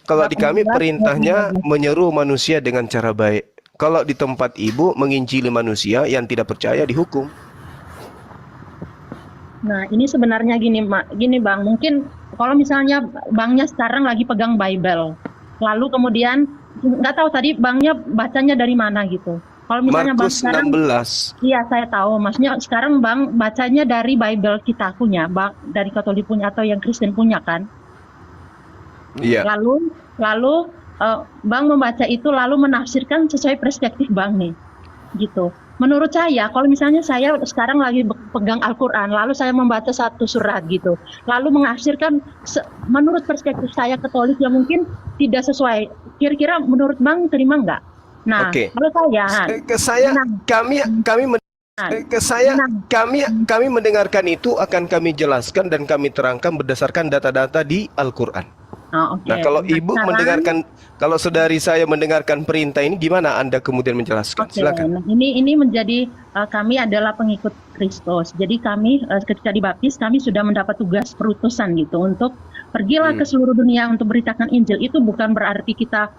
Kalau bab di kami 16 ayat perintahnya 15. menyeru manusia dengan cara baik. Kalau di tempat ibu menginjili manusia yang tidak percaya dihukum. Nah, ini sebenarnya gini Bang, mungkin kalau misalnya Bangnya sekarang lagi pegang Bible, lalu kemudian nggak tahu tadi Bangnya bacanya dari mana gitu. Kalau misalnya Bang Markus sekarang, 16. iya saya tahu, maksudnya sekarang Bang bacanya dari Bible kita punya, Bang, dari Katolik punya atau yang Kristen punya kan? Iya. Lalu lalu Bang membaca itu lalu menafsirkan sesuai perspektif Bang nih, gitu. Menurut saya, kalau misalnya saya sekarang lagi pegang Al-Quran, lalu saya membaca satu surat gitu, lalu menafsirkan menurut perspektif saya Katolik yang mungkin tidak sesuai. Kira-kira menurut Bang terima nggak? Nah, Oke. kalau saya, Ke saya nah, nah, ke saya nah, kami mendengarkan itu akan kami jelaskan dan kami terangkan berdasarkan data-data di Al-Qur'an. oh, oke. Nah, kalau Nah, ibu sekarang mendengarkan, kalau saudari saya mendengarkan perintah ini, gimana Anda kemudian menjelaskan? oke, Silakan. nah ini menjadi kami adalah pengikut Kristus. Jadi kami ketika dibaptis kami sudah mendapat tugas perutusan gitu untuk pergilah ke seluruh dunia untuk beritakan Injil. Itu bukan berarti kita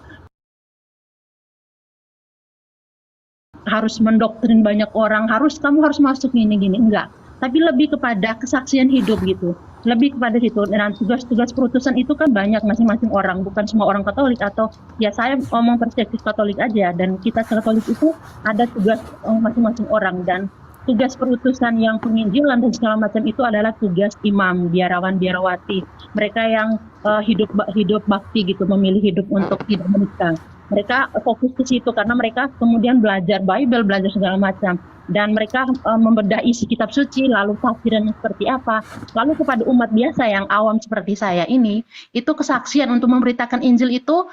harus mendoktrin banyak orang, kamu harus masuk gini-gini, enggak. Tapi lebih kepada kesaksian hidup gitu. Lebih kepada situ. Dan tugas-tugas perutusan itu kan banyak masing-masing orang, bukan semua orang Katolik atau ya saya ngomong perspektif Katolik aja dan kita Katolik itu ada tugas masing-masing orang dan tugas perutusan yang penginjilan dan segala macam itu adalah tugas imam, biarawan, biarawati. Mereka yang hidup bakti gitu, memilih hidup untuk tidak menikah. Mereka fokus ke situ karena mereka kemudian belajar Bible, belajar segala macam. Dan mereka membedah isi kitab suci, lalu tafsirannya seperti apa. Lalu kepada umat biasa yang awam seperti saya ini, itu kesaksian untuk memberitakan Injil itu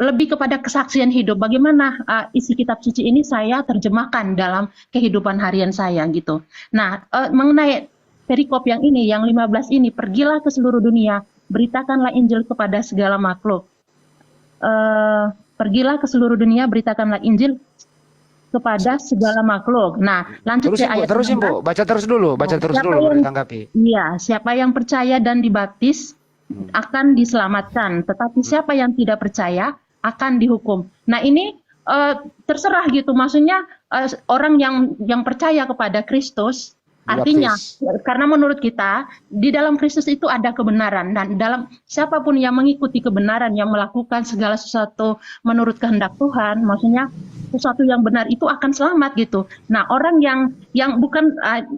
lebih kepada kesaksian hidup. Bagaimana isi kitab suci ini saya terjemahkan dalam kehidupan harian saya gitu. Nah, mengenai perikop yang ini, yang 15 ini, pergilah ke seluruh dunia, beritakanlah Injil kepada segala makhluk. Pergilah ke seluruh dunia, beritakanlah Injil kepada segala makhluk. Nah, lanjut ke ayat Terusin 16. Bu, baca terus dulu, Nah, baru ditanggapi. siapa yang percaya dan dibaptis akan diselamatkan, tetapi siapa yang tidak percaya akan dihukum. Nah, ini terserah gitu, maksudnya orang yang percaya kepada Kristus, artinya Dibaptis. karena menurut kita di dalam Kristus itu ada kebenaran dan dalam siapapun yang mengikuti kebenaran yang melakukan segala sesuatu menurut kehendak Tuhan, maksudnya sesuatu yang benar itu akan selamat gitu. Nah, orang yang bukan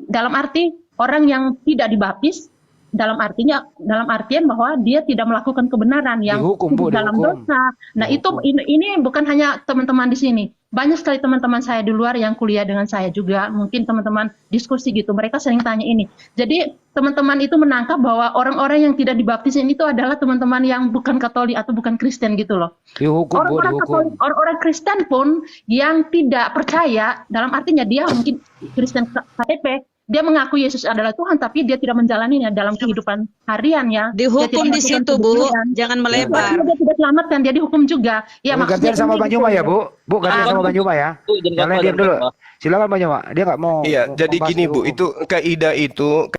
dalam arti orang yang tidak dibaptis dalam artian bahwa dia tidak melakukan kebenaran yang Dihukum Bu, hidup dalam dihukum. dosa. Nah, itu Dihukum. ini bukan hanya teman-teman di sini. Banyak sekali teman-teman saya di luar yang kuliah dengan saya juga, mungkin teman-teman diskusi gitu. Mereka sering tanya ini. Jadi teman-teman itu menangkap bahwa orang-orang yang tidak dibaptis ini itu adalah teman-teman yang bukan Katolik atau bukan Kristen gitu loh. Dihukum Bu, Orang-orang dihukum. Katolik, orang-orang Kristen pun yang tidak percaya, dalam artinya dia mungkin Kristen KTP, dia mengaku Yesus adalah Tuhan, tapi dia tidak menjalaninya dalam kehidupan hariannya. Dia tidak Dihukum di melakukan situ, Bu. kebenaran. Jangan Itu melebar. artinya dia tidak selamatkan, dia dihukum juga. Ya Bu, maksudnya gantian sama ini Banyuma ya Bu. Bu, gantian sama Banyuma ya. Bu, jangan Kalian khotbah, diam jangan dulu. khotbah. Silakan Banyuma. Dia nggak mau. Iya, jadi membahas gini Bu, dihukum. itu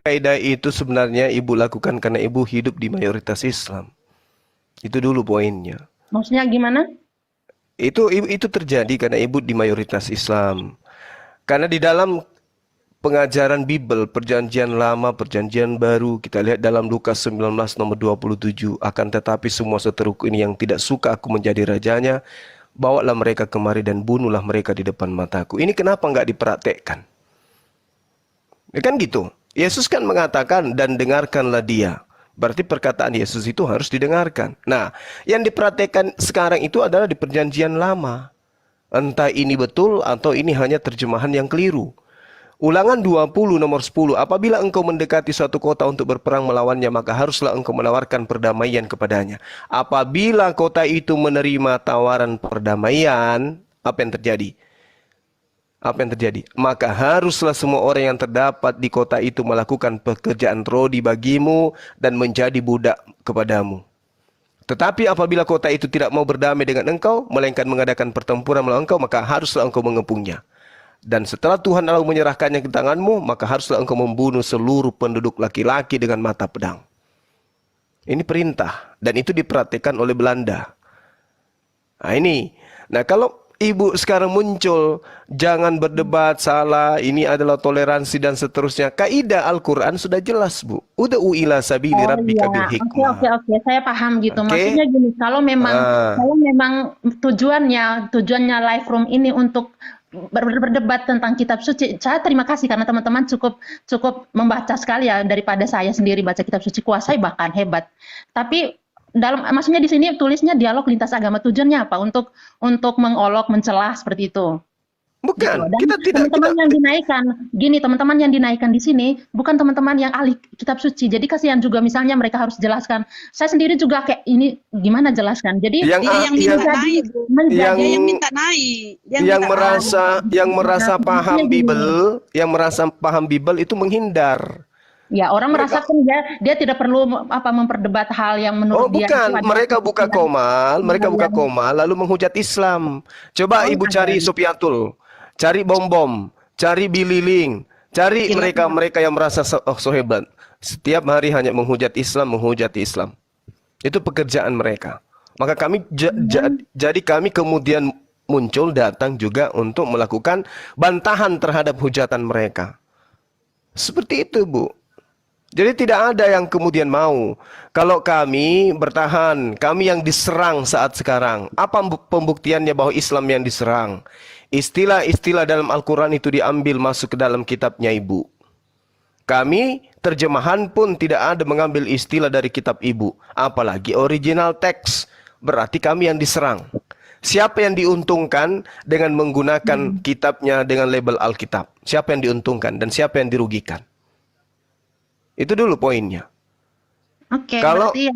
kaidah itu sebenarnya ibu lakukan karena ibu hidup di mayoritas Islam. Itu dulu poinnya. maksudnya gimana? Itu terjadi karena ibu di mayoritas Islam. Karena di dalam pengajaran Bible, perjanjian lama, perjanjian baru, kita lihat dalam Lukas 19 nomor 27, akan tetapi semua seteruku ini yang tidak suka aku menjadi rajanya, bawalah mereka kemari dan bunuhlah mereka di depan mataku. Ini kenapa nggak dipraktekkan? Ya kan gitu. Yesus kan mengatakan dan dengarkanlah dia. Berarti perkataan Yesus itu harus didengarkan. Nah, yang dipraktekkan sekarang itu adalah di perjanjian lama. Entah ini betul atau ini hanya terjemahan yang keliru. Ulangan 20 nomor 10. Apabila engkau mendekati suatu kota untuk berperang melawannya, maka haruslah engkau menawarkan perdamaian kepadanya. Apabila kota itu menerima tawaran perdamaian, apa yang terjadi? Apa yang terjadi? Maka haruslah semua orang yang terdapat di kota itu melakukan pekerjaan rodi bagimu dan menjadi budak kepadamu. Tetapi apabila kota itu tidak mau berdamai dengan engkau, melainkan mengadakan pertempuran melawan engkau, maka haruslah engkau mengepungnya. Dan setelah Tuhan Allah menyerahkannya ke tanganmu, maka haruslah engkau membunuh seluruh penduduk laki-laki dengan mata pedang. Ini perintah, dan itu dipraktikkan oleh Belanda. Nah ini. Nah kalau ibu sekarang muncul, jangan berdebat salah, ini adalah toleransi dan seterusnya. Kaidah Al-Quran sudah jelas, Bu. Ud'u ila sabili Oh rabbika bil iya, oke oke hikmah. oke, saya paham gitu. Oke? Maksudnya gini, Ah, kalau memang tujuannya live room ini untuk berdebat tentang kitab suci, saya terima kasih karena teman-teman cukup cukup membaca sekali ya daripada saya sendiri baca kitab suci kuasai bahkan hebat. Tapi maksudnya di sini tulisnya dialog lintas agama, tujuannya apa? Untuk mengolok, mencelah seperti itu. Gitu. bukan. Dan Kita tidak teman-teman yang dinaikkan, gini teman-teman yang dinaikkan di sini bukan teman-teman yang ahli kitab suci. Jadi kasihan juga misalnya mereka harus jelaskan. Saya sendiri juga kayak ini gimana jelaskan. Jadi yang Dia yang minta naik, Bu. yang Dia yang minta naik. Dia yang minta merasa paham Bible, yang merasa paham Bible itu menghindar. ya orang Mereka merasakan dia tidak perlu memperdebat hal yang menurut Oh dia itu bukan, adalah mereka buka komal, lalu menghujat Islam. Coba oh, ibu ada. cari Sopiatul, cari bom-bom, cari bililing, cari mereka-mereka yang merasa so hebat. Setiap hari hanya menghujat Islam, menghujati Islam. Itu pekerjaan mereka. Maka jadi kami kemudian muncul datang juga untuk melakukan bantahan terhadap hujatan mereka. Seperti itu, Bu. Jadi tidak ada yang kemudian mau. Kalau kami bertahan, kami yang diserang saat sekarang. Apa pembuktiannya bahwa Islam yang diserang? Istilah-istilah dalam Al-Quran itu diambil masuk ke dalam kitabnya Ibu. Kami terjemahan pun tidak ada mengambil istilah dari kitab Ibu. Apalagi original teks. Berarti kami yang diserang. Siapa yang diuntungkan dengan menggunakan kitabnya dengan label Alkitab? Siapa yang diuntungkan dan siapa yang dirugikan? Itu dulu poinnya. Oke, Kalau berarti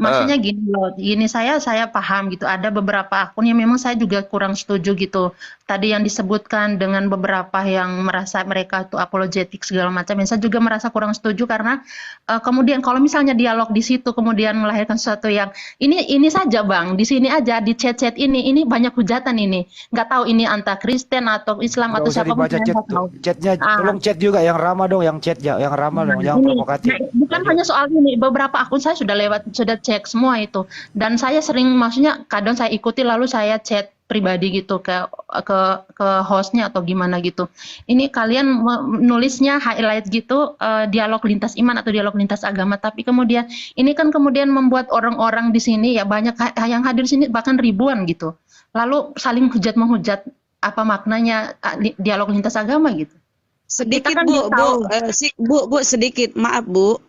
maksudnya gini loh, gini saya paham gitu. Ada beberapa akun yang memang saya juga kurang setuju gitu. Tadi yang disebutkan dengan beberapa yang merasa mereka itu apologetik segala macam. Yang saya juga merasa kurang setuju karena kemudian kalau misalnya dialog di situ kemudian melahirkan sesuatu yang ini saja Bang, di sini aja di chat-chat ini banyak hujatan ini. Nggak tahu ini antara Kristen atau Islam Nggak atau usah siapa pun dibaca saya chat nggak tahu. chatnya, Ah. tolong chat juga yang ramah dong, yang chat ya, yang ramah dong, yang Ini, provokatif. bukan hanya soal ini, beberapa akun saya sudah cek semua itu, dan saya sering, maksudnya kadang saya ikuti lalu saya chat pribadi gitu ke hostnya atau gimana gitu. Ini kalian nulisnya highlight gitu dialog lintas iman atau dialog lintas agama, tapi kemudian ini kan kemudian membuat orang-orang di sini ya banyak yang hadir sini bahkan ribuan gitu, lalu saling hujat menghujat. Apa maknanya dialog lintas agama gitu? sedikit Kita kan Bu, bisa tahu. Bu sedikit, maaf Bu.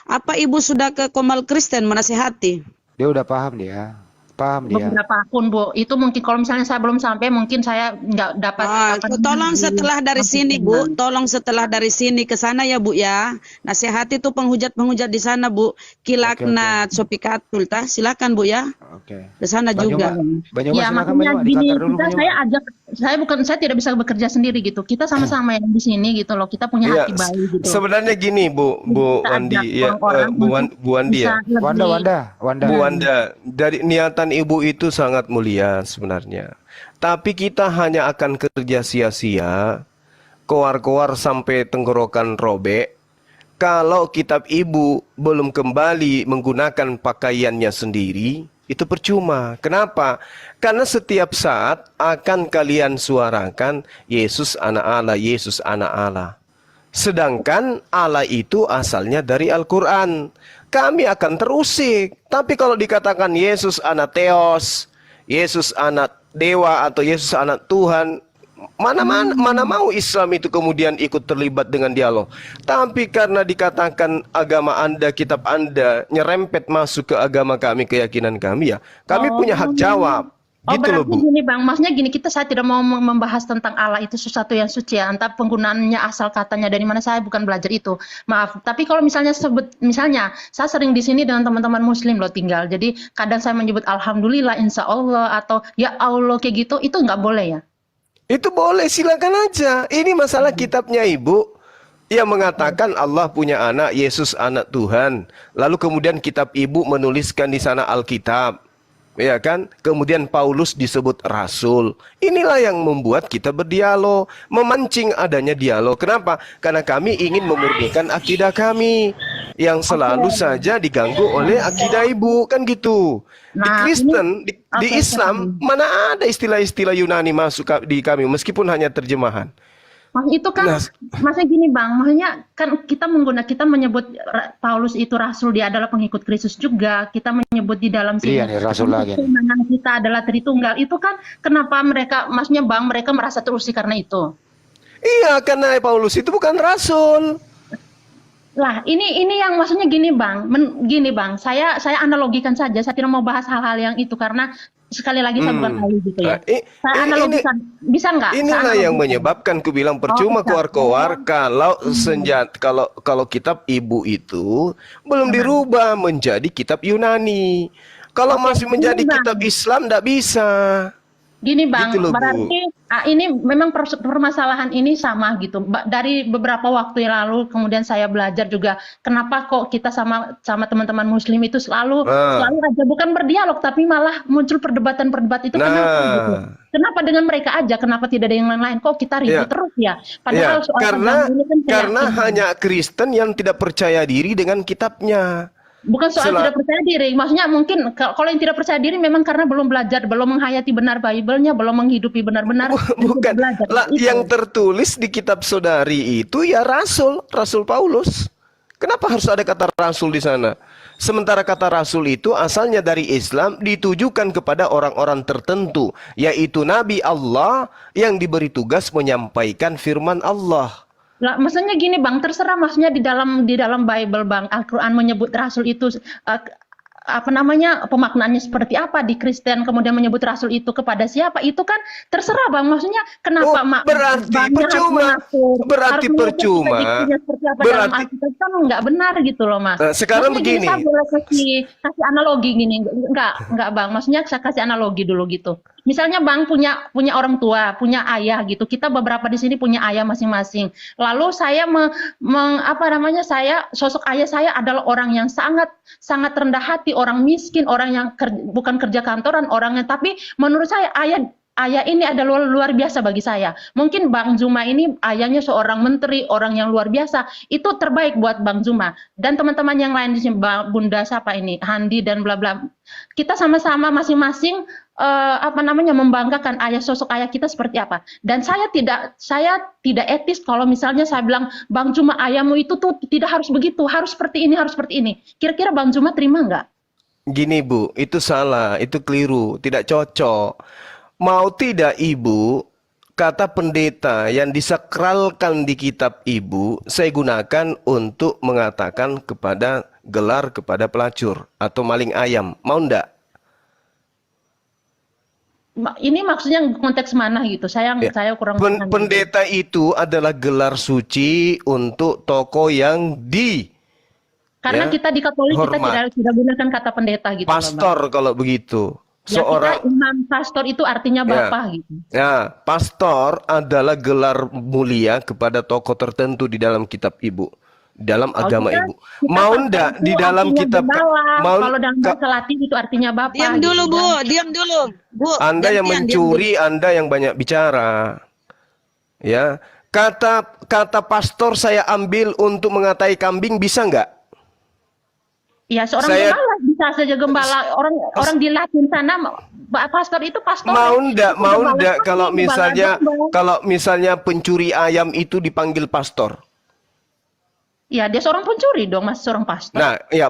Apa Ibu sudah ke Komal Kristen menasehati? Dia udah paham dia. Beberapa akun Bu, itu mungkin kalau misalnya saya belum sampai mungkin saya nggak dapat Tolong setelah dari sini Bu, tolong setelah dari sini ke sana ya Bu ya. Nasihati tuh penghujat-penghujat di sana Bu. Kilaknat, Sopikatul tah, silakan Bu ya. Oke. Ke sana juga. Banyumas Ya silakan makanya Banyumas, gini, dikata dulu Banyumas. saya tidak bisa bekerja sendiri gitu. Kita sama-sama yang di sini gitu loh. Kita punya ya, hati baik gitu. sebenarnya gini Bu Kita Wandi, ajak ya, orang-orang Bu Wandi ya. bisa lebih- Wanda. Bu Wanda, dari niatan Ibu itu sangat mulia sebenarnya. Tapi kita hanya akan kerja sia-sia, koar-koar sampai tenggorokan robek, kalau kitab Ibu belum kembali menggunakan pakaiannya sendiri, itu percuma. Kenapa? Karena setiap saat akan kalian suarakan Yesus anak Allah, Yesus anak Allah. Sedangkan Allah itu asalnya dari Al-Quran. Kami akan terusik. Tapi kalau dikatakan Yesus anak Theos, Yesus anak dewa atau Yesus anak Tuhan, mana mau Islam itu kemudian ikut terlibat dengan dialog. Tapi karena dikatakan agama Anda, kitab Anda nyerempet masuk ke agama kami, keyakinan kami, ya kami punya hak jawab. Oh, Gitu loh, berarti Bu. gini Bang, maksudnya gini, saya tidak mau membahas tentang Allah itu sesuatu yang suci ya, entah penggunaannya asal katanya dari mana, saya bukan belajar itu. Maaf, tapi kalau misalnya misalnya saya sering di sini dengan teman-teman muslim loh tinggal. Jadi kadang saya menyebut alhamdulillah, insya Allah atau ya Allah kayak gitu, itu nggak boleh ya? Itu boleh, silakan aja. Ini masalah kitabnya Ibu yang mengatakan Allah punya anak, Yesus anak Tuhan. Lalu kemudian kitab Ibu menuliskan di sana Alkitab. Ya kan? Kemudian Paulus disebut rasul. Inilah yang membuat kita berdialog, memancing adanya dialog. Kenapa? Karena kami ingin memurnikan akidah kami. yang selalu saja diganggu oleh akidah ibu, kan gitu. Di Nah, Kristen, di Oke, Islam, mana ada istilah-istilah Yunani masuk di kami, meskipun hanya terjemahan. Mas itu kan, Nah, maksudnya gini Bang, maksudnya kan kita menyebut Paulus itu rasul, dia adalah pengikut Kristus juga. Kita menyebut di dalam sini Iya nih rasul lagi nih. keimanan kita adalah Tritunggal. Itu kan kenapa mereka, maksudnya Bang, mereka merasa terusik karena itu. iya, karena Paulus itu bukan rasul. Lah, ini yang maksudnya gini Bang, gini Bang, saya analogikan saja, saya tidak mau bahas hal-hal yang itu karena sekali lagi saya bukan ahli gitu ya. Nah, Saya analogikan, bisa nggak? Saya inilah yang analogikan. menyebabkan ku bilang percuma bisa. keluar-keluar kalau kalau kitab ibu itu belum dirubah menjadi kitab Yunani. Kalau masih menjadi Bang. kitab Islam tidak bisa. Gini Bang, Gitu loh, Bu. berarti ini memang permasalahan ini sama gitu. Dari beberapa waktu yang lalu, kemudian saya belajar juga kenapa kok kita sama teman-teman Muslim itu selalu aja bukan berdialog, tapi malah muncul perdebatan-perdebatan itu kenapa gitu? Kenapa dengan mereka aja? Kenapa tidak ada yang lain-lain? Kok kita ribut terus ya? Padahal soal agama ini kan karena keyakinan. hanya Kristen yang tidak percaya diri dengan kitabnya. Bukan soal tidak percaya diri, maksudnya mungkin kalau yang tidak percaya diri memang karena belum belajar, belum menghayati benar Bible-nya, belum menghidupi benar-benar. Bukan. Belajar. Yang tertulis di kitab saudari itu ya Rasul Paulus. Kenapa harus ada kata Rasul di sana? Sementara kata Rasul itu asalnya dari Islam, ditujukan kepada orang-orang tertentu, yaitu Nabi Allah yang diberi tugas menyampaikan firman Allah. Lah, maksudnya gini Bang, terserah maksudnya di dalam Bible Bang, Al-Qur'an menyebut rasul itu apa namanya, pemaknaannya seperti apa di Kristen, kemudian menyebut rasul itu kepada siapa, itu kan terserah Bang. Maksudnya kenapa berarti percuma. Berarti kan nggak benar gitu loh Mas. Sekarang maksudnya begini. Saya boleh kasih analogi gini, enggak Bang. Maksudnya saya kasih analogi dulu gitu. Misalnya Bang punya orang tua, punya ayah gitu. Kita beberapa di sini punya ayah masing-masing. Lalu saya sosok ayah saya adalah orang yang sangat rendah hati, orang miskin, orang yang bukan kerja kantoran, orangnya, tapi menurut saya ayah ini adalah luar biasa bagi saya. Mungkin Bang Zuma ini ayahnya seorang menteri, orang yang luar biasa. Itu terbaik buat Bang Zuma dan teman-teman yang lain di sini, Bunda siapa ini, Handi dan bla bla. Kita sama-sama masing-masing membanggakan sosok ayah kita seperti apa. Dan saya tidak etis kalau misalnya saya bilang Bang Zuma ayahmu itu tuh tidak harus begitu, harus seperti ini, harus seperti ini. Kira-kira Bang Zuma terima nggak? Gini Bu, itu salah, itu keliru, tidak cocok. Mau tidak Ibu, kata pendeta yang disakralkan di kitab Ibu, saya gunakan untuk mengatakan gelar kepada pelacur atau maling ayam. Mau ndak? Ini maksudnya konteks mana gitu? Saya kurang paham. Pendeta itu adalah gelar suci untuk tokoh yang karena kita di Katolik kita tidak gunakan kata pendeta gitu. Pastor kalau begitu. Imam pastor itu artinya bapak gitu. Ya, pastor adalah gelar mulia kepada tokoh tertentu di dalam kitab Ibu, dalam agama Ibu. Mau ndak di dalam kitab kalau dalam bahasa Latin itu artinya bapak. Diam dulu Bu, diam dulu. Bu, Anda yang mencuri, Anda yang banyak bicara. Ya, kata pastor saya ambil untuk mengatai kambing, bisa nggak? Ya, seorang gembala bisa saja gembala. Orang di Latin sana pastor itu pastor. Mau ndak kalau misalnya pencuri ayam itu dipanggil pastor? Ya, dia seorang pencuri dong, Mas, seorang pastor. Nah, ya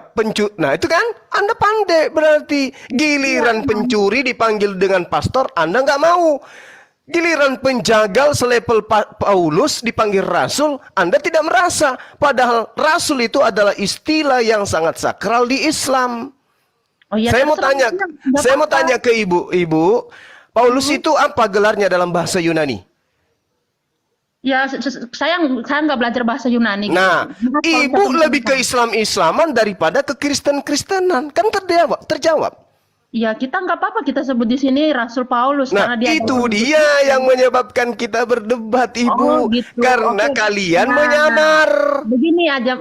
nah itu kan Anda pandai berarti. Giliran pencuri dipanggil dengan pastor, Anda nggak mau. Giliran penjagal selevel Paulus dipanggil rasul, Anda tidak merasa. Padahal rasul itu adalah istilah yang sangat sakral di Islam. Oh, ya, saya mau tanya ke Ibu, Paulus itu apa gelarnya dalam bahasa Yunani? Ya, saya nggak belajar bahasa Yunani. Nah, Ibu lebih ke Islam-Islaman daripada ke Kristen-Kristenan. Kan terjawab. Ya, kita nggak apa-apa kita sebut di sini Rasul Paulus. Nah, karena dia yang menyebabkan kita berdebat, Ibu. Gitu. Karena kalian menyamar. Begini aja.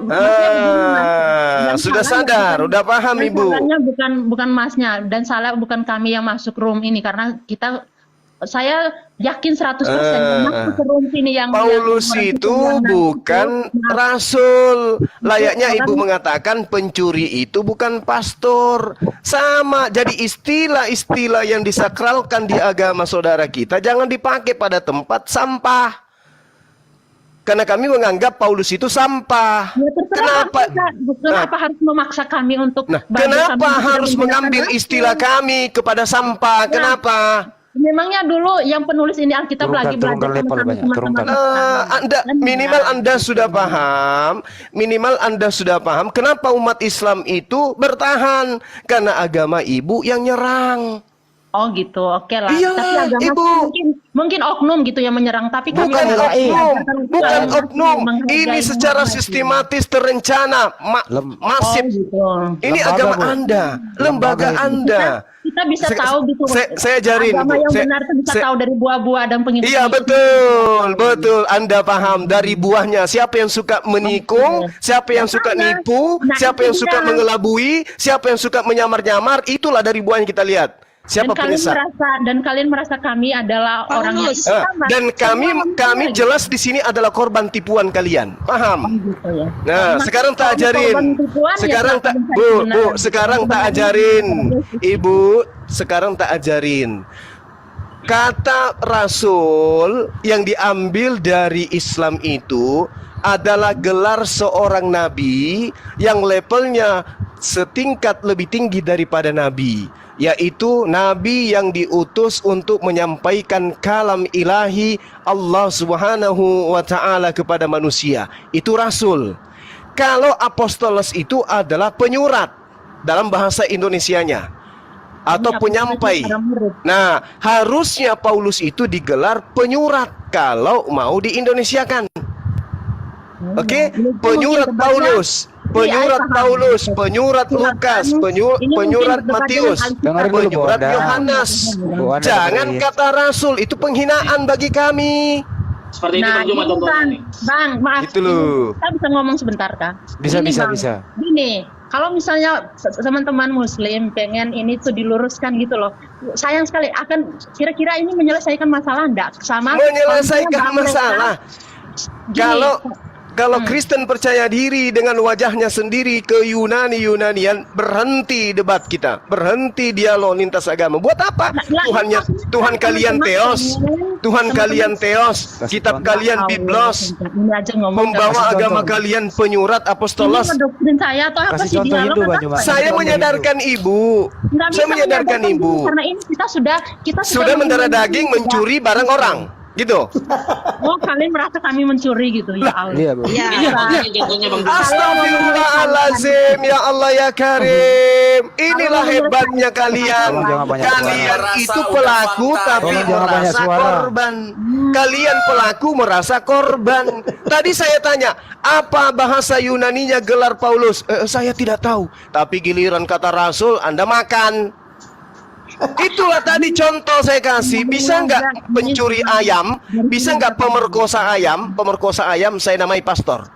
Sudah sadar, udah paham Ibu. Salahnya bukan Masnya dan salah bukan kami yang masuk room ini karena kita saya yakin 100% karena serumpi ini yang Paulus yang itu orang bukan itu, nah, rasul. Layaknya orang- ibu mengatakan pencuri itu bukan pastor. Sama. Jadi istilah-istilah yang disakralkan di agama saudara kita jangan dipakai pada tempat sampah. Karena kami menganggap Paulus itu sampah. Ya, terserah Kenapa? kenapa harus memaksa kami untuk Nah, bagi kenapa kami tidak harus menggunakan mengambil rasul? istilah kami kepada sampah? Kenapa? Memangnya dulu yang penulis ini Alkitab Turunkan- lagi belajar turunkan level sama-sama banyak, turunkan. Anda minimal Anda sudah paham, kenapa umat Islam itu bertahan karena agama ibu yang nyerang. Oh gitu, oke lah. Iyalah, Tapi agama Ibu. mungkin oknum gitu yang menyerang. Tapi kami Bukan kan bukan oknum. menghargai Ini umat secara Islam. sistematis terencana, masif. Oh gitu. Ini Lembaga, agama Bu. Anda, lembaga Anda. Kita bisa Se- tahu gitu. saya ajarin, agama Bu. yang Saya- benar itu bisa saya- tahu dari buah-buah dan pengikut. Iya betul. Anda paham dari buahnya. Siapa yang suka menikung, siapa yang suka nipu, Nah, siapa itu yang suka dia. mengelabui, siapa yang suka menyamar-nyamar, itulah dari buahnya kita lihat. Siapa penyesat? Dan kalian merasa kami adalah orang yang sama. Dan kami jelas di sini adalah korban tipuan kalian. Paham? Gitu ya. Nah, sekarang tak Kalau korban ajarin. tipuan, ya Sekarang tak, silakan Bu, benar. sekarang tak ajarin. Ibu, sekarang tak ajarin. Kata rasul yang diambil dari Islam itu adalah gelar seorang nabi yang levelnya setingkat lebih tinggi daripada nabi, yaitu nabi yang diutus untuk menyampaikan kalam ilahi Allah Subhanahu wa taala kepada manusia. Itu rasul. Kalau apostolos itu adalah penyurat dalam bahasa Indonesianya atau penyampai. Nah, harusnya Paulus itu digelar penyurat kalau mau diindonesiakan. Oke, penyurat Paulus, penyurat Lukas, penyurat Matius, Dengarin dulu, Bu penyurat Anda. Yohanes. Bu Anda Jangan dengerin. kata rasul, itu penghinaan bagi kami. Seperti ini Nah, terjemah ini tontonan nih. Bang, maaf. Itu loh. Kita bisa ngomong sebentar, Kak? Bisa, Gini, bisa, Bang. bisa. Gini, kalau misalnya teman-teman Muslim pengen ini tuh diluruskan gitu loh, sayang sekali akan kira-kira ini menyelesaikan masalah enggak sama Menyelesaikan kalau mereka- masalah. Gini, Kalau Kristen percaya diri dengan wajahnya sendiri ke Yunanian, berhenti debat kita, berhenti dialog lintas agama. Buat apa? Tuhan kalian teos, Tuhan kalian teos, kitab kalian biblos, Ini aja ngomong membawa Kasih agama contoh. kalian penyurat apostolos. Ini mendoktrin saya atau apa Kasih sih contoh dialog hidup, atau Banyu, apa? Pak. Saya Contoh menyadarkan ibu, Nggak saya bisa menyadarkan ibu, karena ini kita sudah sudah mendarah daging mencuri barang orang, gitu. Oh, kalian merasa kami mencuri gitu ya Allah. Iya, Bu. Iya. Iya, makanya contohnya Bang. Astagfirullahaladzim, ya Allah ya Karim. Inilah hebatnya kalian. Tolong jangan banyak Kalian suara. itu pelaku tapi Tolong jangan banyak merasa suara. korban. Kalian pelaku merasa korban. Tadi saya tanya, apa bahasa Yunaninya gelar Paulus? Saya tidak tahu. Tapi giliran kata Rasul, Anda makan. Itulah tadi contoh saya kasih. Bisa nggak pencuri ayam? Bisa nggak pemerkosa ayam? Pemerkosa ayam saya namai pastor.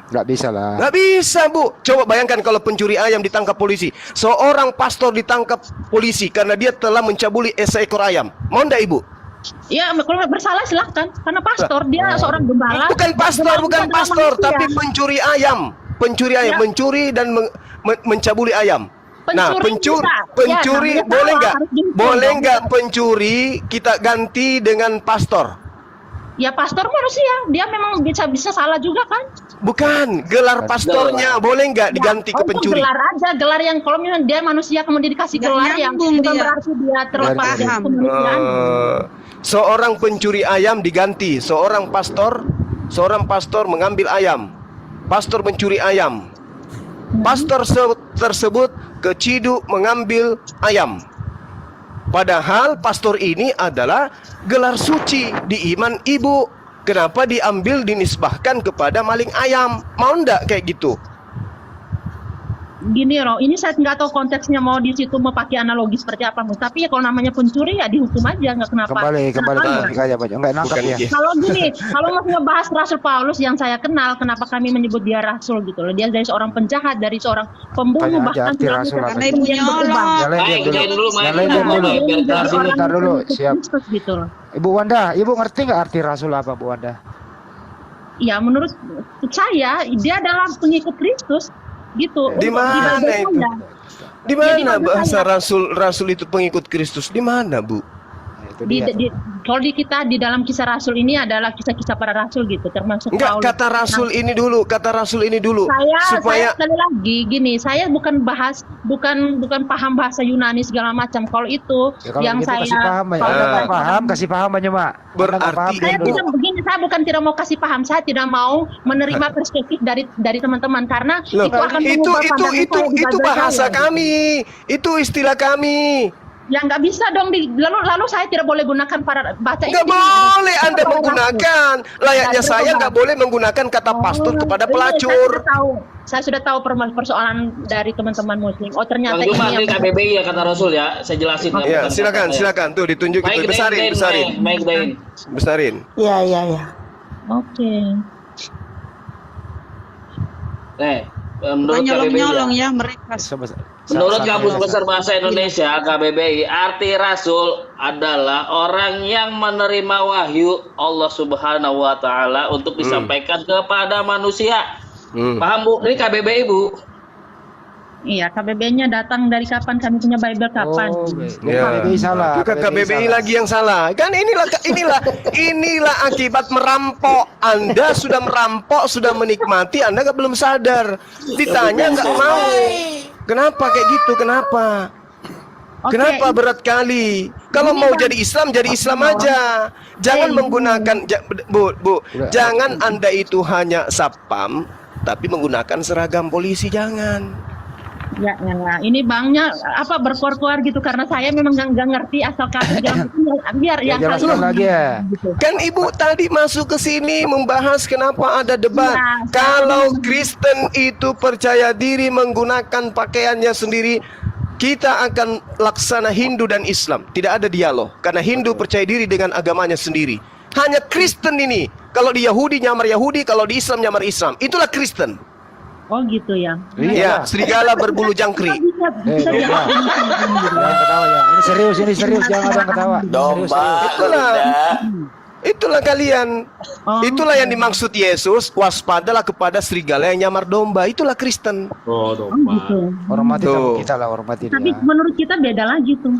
Nggak bisa lah. Nggak bisa, Bu. Coba bayangkan kalau pencuri ayam ditangkap polisi. Seorang pastor ditangkap polisi karena dia telah mencabuli seekor ayam. Mau nggak, Ibu? Ya, kalau bersalah silahkan. Karena pastor dia seorang gembala. Bukan pastor, bukan Gembala pastor, manusia. tapi pencuri ayam. Pencuri ayam, Ya. mencuri dan mencabuli ayam. Nah, Pencuri bisa. pencuri Ya, boleh namanya nggak? harus dihukum Boleh dong. nggak pencuri kita ganti dengan pastor? Ya pastor manusia, dia memang bisa salah juga kan? Bukan, gelar pastornya boleh nggak diganti ke Untuk pencuri? gelar aja, gelar yang kalau misalnya dia manusia kemudian dikasih Nggak gelar yang nyambung bukan dia. berarti dia terlepas Nggak dari paham. kemanusiaan. Seorang pencuri ayam diganti, seorang pastor mengambil ayam. Pastor mencuri ayam. Pastor tersebut keciduk mengambil ayam. Padahal pastor ini adalah gelar suci di iman ibu. Kenapa diambil dinisbahkan kepada maling ayam? Mau ndak kayak gitu? gini loh, ini saya nggak tahu konteksnya mau di situ mau pakai analogi seperti apa, Bu. Tapi ya kalau namanya pencuri ya dihukum aja, nggak kenapa. Kembali ke Kenapa? topik aja, Pak. Enggak nangkap Bukan ya. gitu. Kalau gini, kalau mau ngebahas Rasul Paulus yang saya kenal, kenapa kami menyebut dia Rasul gitu loh? Dia dari seorang penjahat, dari seorang pembunuh, Tanya aja bahkan arti dia Rasul apa Karena itu. ibu yang berubah. nyolong. Yang lain Main diam dulu. dulu, main Yang lain dulu. diam dulu. Biar Dia Tar dulu, orang tar dulu. pengikut Siap. Kristus gitu loh. Ibu Wanda, Ibu ngerti nggak arti Rasul apa, Bu Wanda? Ya menurut saya dia adalah pengikut Kristus gitu. Di Untuk mana Bible itu? saya. Di Jadi mana maksud bahasa saya- rasul itu pengikut Kristus? Di mana, Bu? Nah, itu Di, dia. kalau di kita di dalam kisah Rasul ini adalah kisah-kisah para Rasul gitu, termasuk Enggak, Paulus. kata rasul ini dulu, saya supaya sekali lagi gini, saya bukan paham bahasa Yunani segala macam. Kalau itu Ya, kalau yang begitu saya kasih paham, Mak. Ah. Anda nggak paham, kasih paham aja, Mak. Anda nggak Berarti- paham, saya diam dulu. tidak begini, saya bukan tidak mau kasih paham, saya tidak mau menerima perspektif dari teman-teman karena Loh, itu akan itu mengubah pandangan saya di itu Bible bahasa saya. kami. Itu istilah kami. Ya nggak bisa dong lalu saya tidak boleh gunakan para baca Nggak ini. boleh Kita Anda para menggunakan. Layaknya Nggak saya boleh. nggak boleh menggunakan kata pastor kepada Iya, pelacur. Saya sudah tahu persoalan dari teman-teman Muslim. Oh ternyata Bang Juma, ini ini yang KBBI ya kata Rasul ya. Saya jelasin. ya, Ya, bukan silakan, kata saya. silakan. Tuh ditunjuk itu. Mike Besarin, Dain, besarin. Mike Dain. Besarin. Iya, iya, iya. Oke. Menurut KBBI Nyolong-nyolong ya. ya mereka. Menurut Kamus Besar Bahasa Indonesia KBBI, arti rasul adalah orang yang menerima wahyu Allah Subhanahu wa taala untuk disampaikan kepada manusia. Paham, Bu? Ini KBBI, Bu. Iya, KBB-nya datang dari kapan? Kami punya Bible kapan? Oh, Ya. KBBI salah. Bukan KBBI lagi yang salah. Kan inilah akibat merampok. Anda sudah merampok, sudah menikmati, Anda belum sadar. Ditanya nggak mau. Kenapa kayak gitu? Kenapa? Oke, Kenapa berat kali? Kalau Ini, mau Bang. jadi Islam aja. Jangan menggunakan Bu, jangan Anda itu hanya sapam tapi menggunakan seragam polisi, jangan. Ya, ini bangnya apa berkuar-kuar gitu karena saya memang nggak ngerti asal kata biar Ya, yang jelaskan kalian- lagi ya. gitu. Kan Ibu tadi masuk ke sini membahas kenapa ada debat. Ya, Kalau Kristen itu percaya diri menggunakan pakaiannya sendiri, kita akan laksana Hindu dan Islam. Tidak ada dialog. Karena Hindu percaya diri dengan agamanya sendiri. Hanya Kristen ini. Kalau di Yahudi nyamar Yahudi, kalau di Islam nyamar Islam. Itulah Kristen. Oh gitu ya. Ya, serigala berbulu jangkrik. Bisa Jangan ketawa ya. Ini serius, jangan ada yang ketawa. Serius, serius. Itulah. Itulah kalian. Oh. Itulah yang dimaksud Yesus. Waspadalah kepada serigala yang nyamar domba. Itulah Kristen. Oh gitu. Hormati tamu Tuh. kita lah, hormati Tapi dia. menurut kita beda lagi tuh.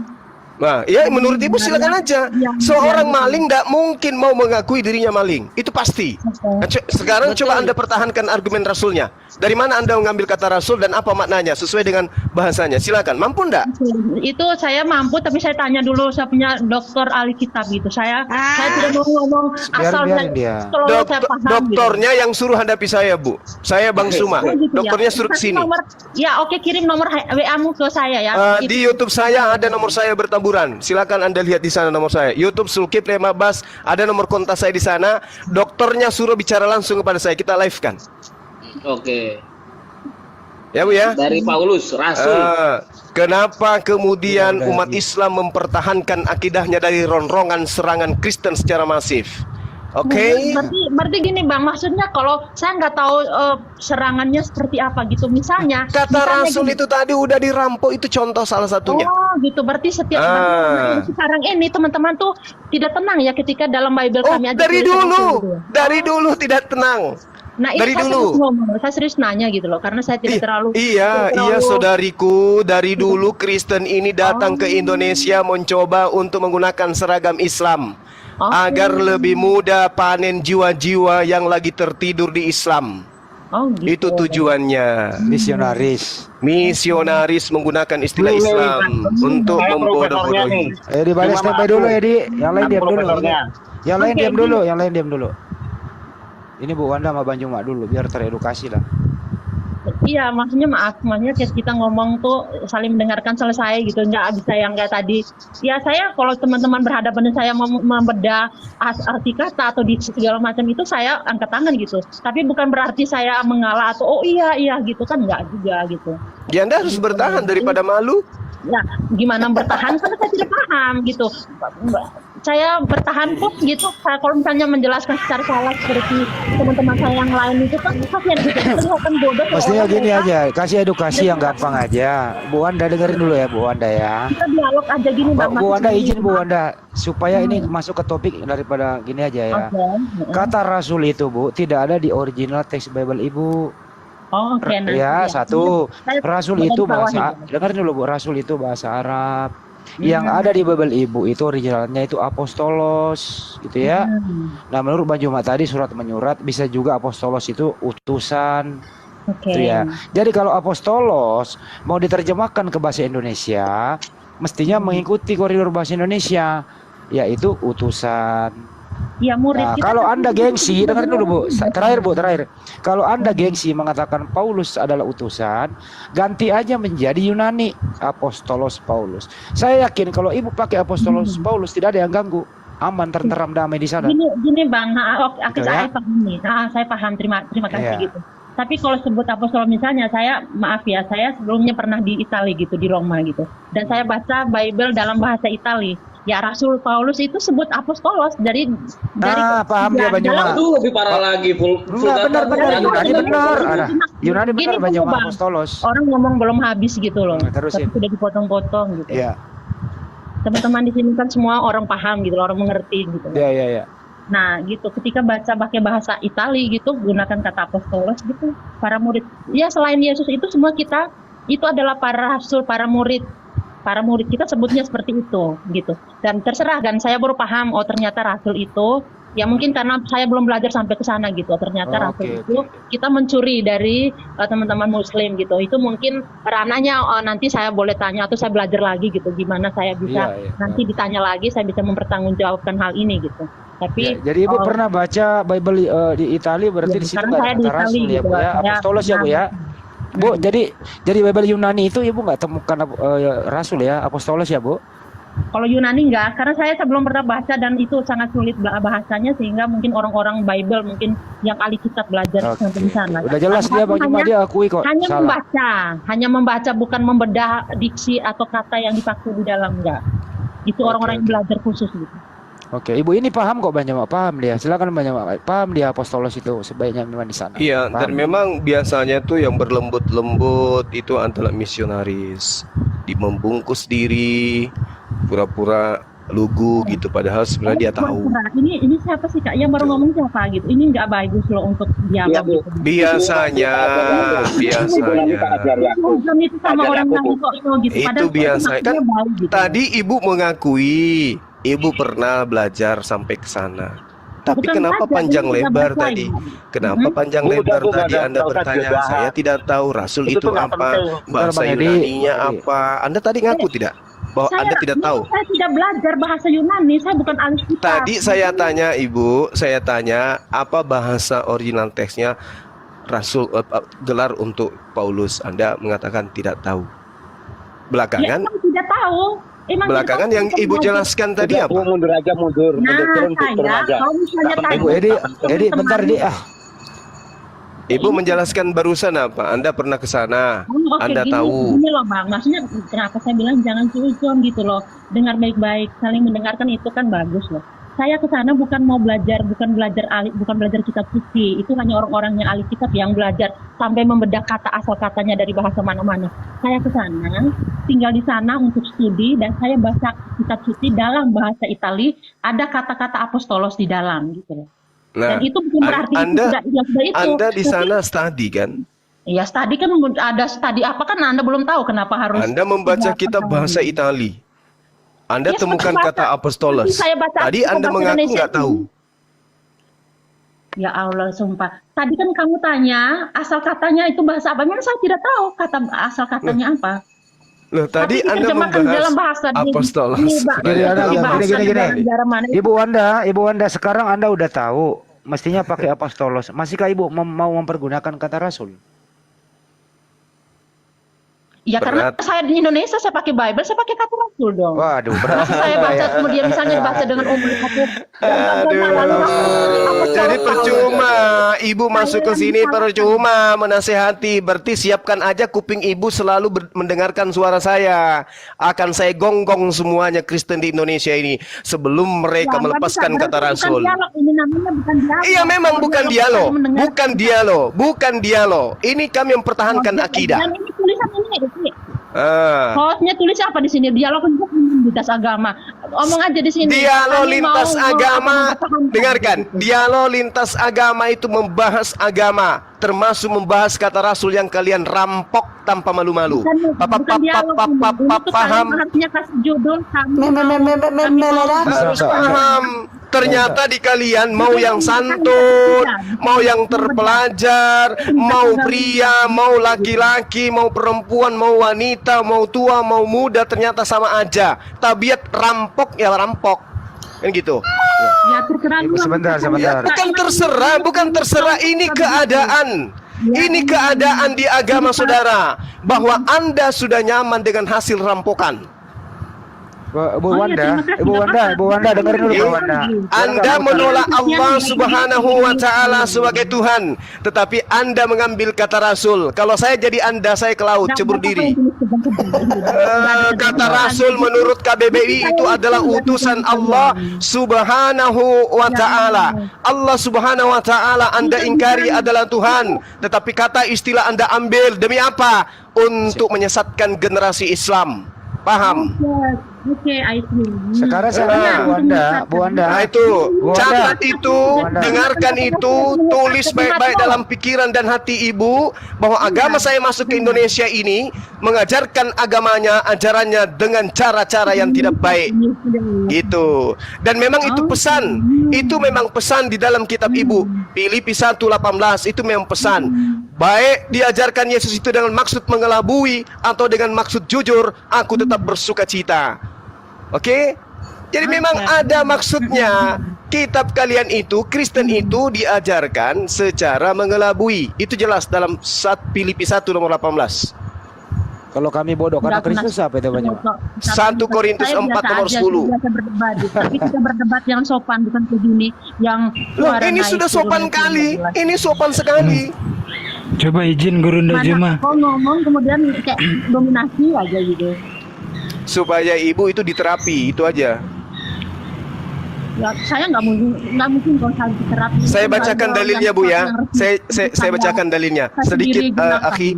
Nah, ya menurut Ibu silakan aja. Seorang maling tidak mungkin mau mengakui dirinya maling. Itu pasti. Nah, sekarang coba Anda pertahankan argumen Rasulnya. Dari mana Anda mengambil kata Rasul dan apa maknanya sesuai dengan bahasanya? Silakan. Mampu enggak? Itu saya mampu tapi saya tanya dulu saya punya dokter ahli kitab gitu. Saya tidak mau ngomong asal biarin dia. kalau saya paham. Dokternya yang suruh hadapi saya, Bu. Saya Bang Suma. Oh, gitu ya. Dokternya suruh ke Kasih sini. Ya oke, kirim nomor WA-mu ke saya ya. Gitu. Di YouTube saya ada nomor saya bertaburan. Silakan Anda lihat di sana nomor saya. YouTube Sulkip Rema Bas, ada nomor kontak saya di sana. Dokternya suruh bicara langsung kepada saya. Kita live kan. Oke. Ya, Bu ya. Dari Paulus, Rasul. Kenapa kemudian umat Islam mempertahankan akidahnya dari ronrongan serangan Kristen secara masif? Oke. Berarti gini Bang, maksudnya kalau saya nggak tahu serangannya seperti apa gitu. Misalnya Rasul gini, itu tadi udah dirampok, itu contoh salah satunya. Oh gitu, berarti setiap sekarang ini teman-teman tuh tidak tenang ya ketika dalam Bible kami aja Dari tulisan dulu, gitu. dari dulu tidak tenang. Nah ini Dari saya dulu. serius ngomong, saya serius nanya gitu loh, karena saya tidak terlalu. Iya, saudariku, dari dulu Kristen ini datang ke Indonesia mencoba untuk menggunakan seragam Islam agar lebih mudah panen jiwa-jiwa yang lagi tertidur di Islam. Oh gitu. Itu tujuannya. Misionaris menggunakan istilah Islam untuk membodoh-bodohi. Dibalas standby dulu ya, Di. Yang lain diam dulu. Yang lain Oke, diam dulu, yang lain diam dulu. Ini Bu Wanda sama Bang Juma dulu biar teredukasi lah. Iya, maksudnya maaf, maksudnya kita ngomong tuh saling mendengarkan selesai gitu, nggak bisa yang kayak tadi. Ya saya kalau teman-teman berhadapan dan saya membedah arti kata atau di segala macam itu saya angkat tangan gitu. Tapi bukan berarti saya mengalah atau oh iya gitu kan nggak juga gitu. Ya Anda harus bertahan daripada malu. Ya gimana bertahan karena saya tidak paham gitu. Saya bertahan pun gitu. Kalau misalnya menjelaskan secara salah seperti teman-teman saya yang lain itu kan kasihan gitu. Kelihatan bodoh. Mestinya orang gini mereka. aja, kasih edukasi yang gampang aja. Bu Wanda dengerin dulu ya Bu Wanda ya. Kita dialog aja gini Bang. Bu Wanda Masih izin Bu Wanda supaya ini masuk ke topik daripada gini aja ya. Oke. Kata Rasul itu Bu tidak ada di original teks Bible Ibu. Oh, oke. Nanti Ya, satu. Saya Rasul bagian itu bawah bahasa, itu. dengerin dulu Bu, Rasul itu bahasa Arab. Yang ada di Bible Ibu itu originalnya itu apostolos gitu ya. Nah, menurut Bang Juma tadi surat menyurat bisa juga apostolos itu utusan. Oke. Gitu ya. Jadi kalau apostolos mau diterjemahkan ke bahasa Indonesia, mestinya mengikuti koridor bahasa Indonesia, yaitu utusan. Ya murid Nah, kita kalau kan Anda gengsi, dengar dulu Bu, terakhir Bu, terakhir. Kalau Anda Hmm. gengsi mengatakan Paulus adalah utusan, ganti aja menjadi Yunani, Apostolos Paulus. Saya yakin kalau Ibu pakai Apostolos Paulus tidak ada yang ganggu, aman, tenteram, damai di sana. Gini Bang, oke, Gitu ya. saya paham nih. Saya paham, terima kasih Iya. gitu. Tapi kalau sebut apostol misalnya, saya maaf ya, saya sebelumnya pernah di Italia gitu, di Roma gitu. Dan saya baca Bible dalam bahasa Italia. Ya Rasul Paulus itu sebut apostolos dari Paham dia Bang Juma. Aduh, lebih parah lagi, Enggak, benar, Yunani benar. Ada. Yunani Gini, benar Bang Juma, Bang. apostolos. Orang ngomong belum habis gitu loh. Terusin. Tapi sudah dipotong-potong gitu. Iya. Teman-teman di sini kan semua orang paham gitu, orang mengerti gitu. Iya. Nah, gitu. Ketika baca pakai bahasa Itali gitu, gunakan kata apostolos gitu, para murid. Ya, selain Yesus itu semua kita itu adalah para rasul, para murid. Para murid kita sebutnya seperti itu, gitu. Dan terserah kan, saya baru paham, oh ternyata rasul itu, ya mungkin karena saya belum belajar sampai ke sana gitu. Ternyata rasul itu kita mencuri dari teman-teman Muslim gitu. Itu mungkin ranahnya nanti saya boleh tanya atau saya belajar lagi gitu, gimana saya bisa nanti ditanya lagi, saya bisa mempertanggungjawabkan hal ini gitu. Tapi jadi Ibu pernah baca Bible di Italia berarti di situ nggak ada kata rasul ya Bu ya, apostolos ya Bu ya. Bu, jadi Bible Yunani itu Ibu nggak temukan rasul ya, apostolos ya Bu? Kalau Yunani enggak, karena saya sebelum pernah baca dan itu sangat sulit bahasanya sehingga mungkin orang-orang Bible mungkin yang ahli kitab belajar sampai di sana. Udah jelas dia Bang Juma, dia akui kok. Hanya membaca bukan membedah diksi atau kata yang dipakai di dalam, enggak. Itu orang-orang yang belajar khusus gitu. Oke, Ibu ini paham kok Bang Juma, paham dia. Silakan Bang Juma, paham dia apostolos itu sebaiknya memang di sana. Iya, paham. dan memang biasanya tuh yang berlembut-lembut itu adalah misionaris, membungkus diri, pura-pura lugu gitu, padahal sebenarnya dia tahu. Ini siapa sih Kak? Yang baru ngomong siapa gitu? Ini nggak bagus loh untuk dialog gitu. Biasanya. Itu sama orang lain kok gitu. Itu biasa kan. Tadi Ibu mengakui Ibu pernah belajar sampai ke sana. Tapi kenapa panjang lebar tadi? Kenapa panjang lebar tadi Anda bertanya? Saya tidak tahu rasul itu apa, bahasa Yunaninya apa. Anda tadi ngaku tidak? Bahwa Anda tidak tahu. Saya tidak belajar bahasa Yunani, saya bukan ahli kitab. Tadi saya tanya Ibu, saya tanya apa bahasa original teksnya rasul gelar untuk Paulus. Anda mengatakan tidak tahu. Belakangan tidak tahu. Belakangan yang Ibu jelaskan tadi apa? Mundur aja, mundur turun aja. Kalau misalnya Ibu Edi bentar di Ibu menjelaskan barusan apa? Anda pernah ke sana, Anda tahu. Ini loh Bang, maksudnya kenapa saya bilang jangan suzon gitu loh. Dengar baik-baik, saling mendengarkan itu kan bagus loh. Saya ke sana bukan mau belajar, bukan belajar kitab suci. Itu hanya orang-orang yang ahli kitab yang belajar sampai membedah kata asal katanya dari bahasa mana-mana. Saya ke sana, tinggal di sana untuk studi dan saya baca kitab suci dalam bahasa Itali, ada kata-kata apostolos di dalam gitu loh. Nah, dan itu bukan berarti itu. Anda di sana studi kan? Iya, studi kan ada studi apa kan Anda belum tahu kenapa harus. Anda membaca kitab bahasa Itali. Anda temukan kata apostolos. Tadi Anda mengaku nggak tahu. Ya Allah, sumpah. Tadi kan kamu tanya asal katanya itu bahasa apa? Memang saya tidak tahu kata asal katanya apa. Loh, tadi Anda membahas apostolos. Gini. Ibu Wanda, sekarang Anda udah tahu mestinya pakai apostolos. Masihkah Ibu mau mempergunakan kata rasul? Ya karena Berat. saya di Indonesia saya pakai Bible, saya pakai kata Rasul dong. Waduh, berat. Masa saya baca kemudian misalnya baca dengan umum kata Jadi percuma ibu masuk ke sini, percuma menasehati. Berarti siapkan aja kuping ibu selalu mendengarkan suara saya. Akan saya gonggong semuanya Kristen di Indonesia ini sebelum mereka melepaskan kata Rasul. Ini namanya bukan dialog. Iya memang bukan dialog, bukan dialog, bukan dialog. Ini kami mempertahankan akidah. Dan ini tulisan ini, Ah. hostnya tulis apa di sini? Dialog lintas agama. Omong aja di sini. Dialog Kami lintas mau agama, mempertahankan. dengarkan. Dialog lintas agama itu membahas agama, termasuk membahas kata Rasul yang kalian rampok tanpa malu-malu. Bukan dialog ini. Untuk Paham? kalian harusnya kasih judul kami Harus paham. Ternyata di kalian mau yang santun, mau yang terpelajar, mau pria, mau laki-laki, mau perempuan, mau wanita, mau tua, mau muda, ternyata sama aja. Tabiat rampok ya rampok. Kan gitu. Ya terserah lu. Sebentar. Bukan terserah, ini keadaan. Ini keadaan di agama saudara, bahwa Anda sudah nyaman dengan hasil rampokan. Bu Oh, Wanda, iya, Ibu Wanda dengerin dulu Bu Wanda. Anda menolak Allah Subhanahu wa taala sebagai Tuhan, tetapi Anda mengambil kata Rasul. Kalau saya jadi Anda, saya ke laut cebur diri. Kata Rasul menurut KBBI itu adalah utusan Allah Subhanahu wa taala. Allah Subhanahu wa taala Anda ingkari adalah Tuhan, tetapi kata istilah Anda ambil demi apa? Untuk menyesatkan generasi Islam. Paham? Oke, I see. Sekarang saya Bu Wanda. Nah itu, Bu Wanda. catat itu, Bu Wanda. dengarkan itu, tulis baik-baik dalam pikiran dan hati ibu bahwa agama saya masuk ke Indonesia ini mengajarkan agamanya, ajarannya dengan cara-cara yang tidak baik. Gitu. Dan memang itu pesan. Itu memang pesan di dalam kitab ibu. Filipi 1:18 itu memang pesan. Baik diajarkan Yesus itu dengan maksud mengelabui atau dengan maksud jujur, aku tetap bersuka cita. Oke? Jadi memang ada maksudnya. Kitab kalian itu, Kristen itu diajarkan secara mengelabui. Itu jelas dalam Filipi 1:18. Kalau kami bodoh karena Kristus apa itu banyak? 1 Korintus 4:10. Biasa berdebat, tapi kita berdebat yang sopan, bukan begini yang Loh, suara ini naik sudah turun sopan itu kali. nggak jelas. Ini sopan sekali. Coba izin Gurunda Mana Juma. kok ngomong kemudian kayak dominasi aja gitu. Supaya ibu itu diterapi, itu aja. Ya, saya nggak mungkin kalau saya terapi. Saya bacakan dalilnya Bu ya. Saya bacakan dalilnya sedikit akhi.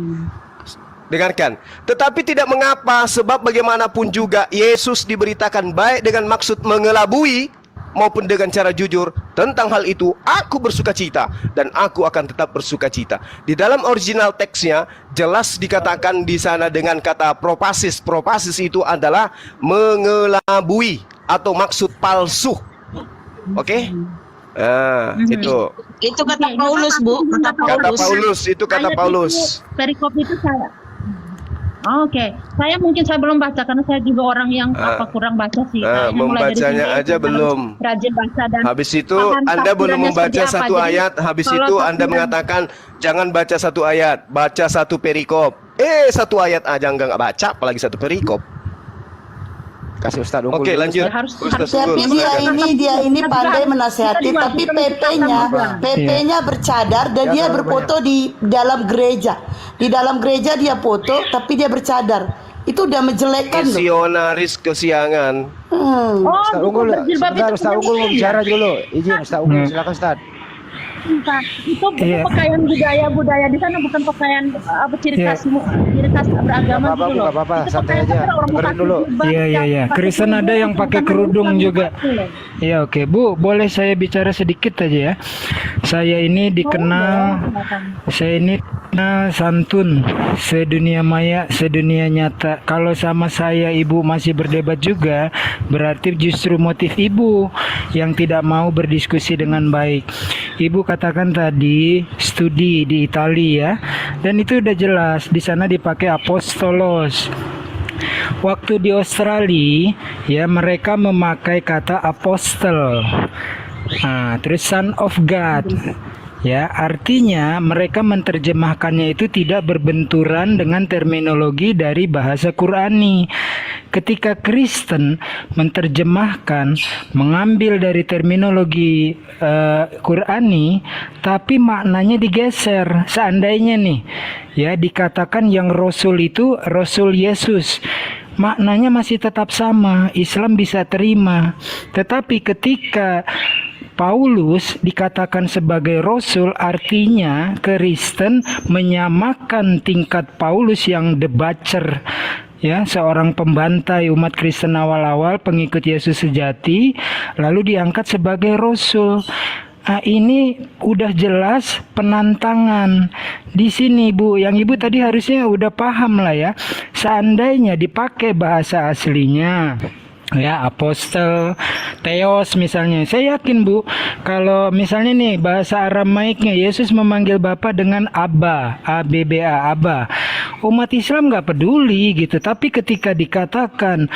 Dengarkan. Tetapi tidak mengapa, sebab bagaimanapun juga Yesus diberitakan baik dengan maksud mengelabui maupun dengan cara jujur. Tentang hal itu aku bersuka cita, dan aku akan tetap bersuka cita. Di dalam original teksnya jelas dikatakan di sana dengan kata propasis. Propasis itu adalah mengelabui atau maksud palsu. Oke? Itu Itu kata Paulus, Bu. kata Paulus, itu kata Ayat Paulus. itu, perikop itu saya. Oke, saya belum baca karena saya juga orang yang kurang baca sih. Kayaknya mulai dari Membacanya sini, aja harus belum. Rajin baca dan Habis itu paham Anda belum tafsirannya membaca seperti apa. satu Jadi, ayat. Habis kalau itu Anda tafsiran- mengatakan jangan baca satu ayat, baca satu perikop. Satu ayat aja nggak baca, apalagi satu perikop. Kasih Ustaz unggul. Oke, dulu, lanjut. Ya, harus- Ustaz harus- Unggul, Tapi dia silakan. ini pandai menasehati, tapi PP-nya bercadar dan Ya, dia terlalu berfoto di dalam gereja. Di dalam gereja dia foto, tapi dia bercadar. Itu udah menjelekkan loh. Misionaris kesiangan. Oh, Ustaz unggul, berjilbab sebentar itu Ustaz unggul mau bicara dulu. Izin Ustaz unggul, silakan Ustaz. Itu Iya. pakaian budaya di sana, bukan pakaian ciri khas beragama Nggak apa-apa, gitu loh. nggak apa-apa, Itu santai pakaian aja. orang Dengerin pakai dulu. jilbab, Iya. pakai Kristen ada yang pakai bukan kerudung Islam juga. gitu loh. Iya oke Bu, boleh saya bicara sedikit aja ya. Saya ini dikenal santun, sedunia maya, sedunia nyata. Kalau sama saya Ibu masih berdebat juga, berarti justru motif Ibu yang tidak mau berdiskusi dengan baik. Ibu katakan tadi studi di Italia ya, dan itu udah jelas di sana dipakai apostolos. Waktu di Australia ya mereka memakai kata apostle. Nah, terus son of God. Ya, artinya mereka menerjemahkannya itu tidak berbenturan dengan terminologi dari bahasa Qurani. Ketika Kristen menerjemahkan, mengambil dari terminologi Qurani, tapi maknanya digeser. Seandainya nih, ya dikatakan yang Rasul itu Rasul Yesus, maknanya masih tetap sama, Islam bisa terima. Tetapi ketika Paulus dikatakan sebagai Rasul, artinya Kristen menyamakan tingkat Paulus yang debacer, ya, seorang pembantai umat Kristen awal-awal, pengikut Yesus sejati, lalu diangkat sebagai Rasul. Nah, ini udah jelas penantangan di sini, Bu. Yang Ibu tadi harusnya udah paham lah ya. Seandainya dipakai bahasa aslinya, ya, apostel, theos misalnya. Saya yakin, Bu, kalau misalnya nih bahasa Aramaiknya Yesus memanggil Bapa dengan Abba, A-B-B-A, Abba. Umat Islam nggak peduli gitu. Tapi ketika dikatakan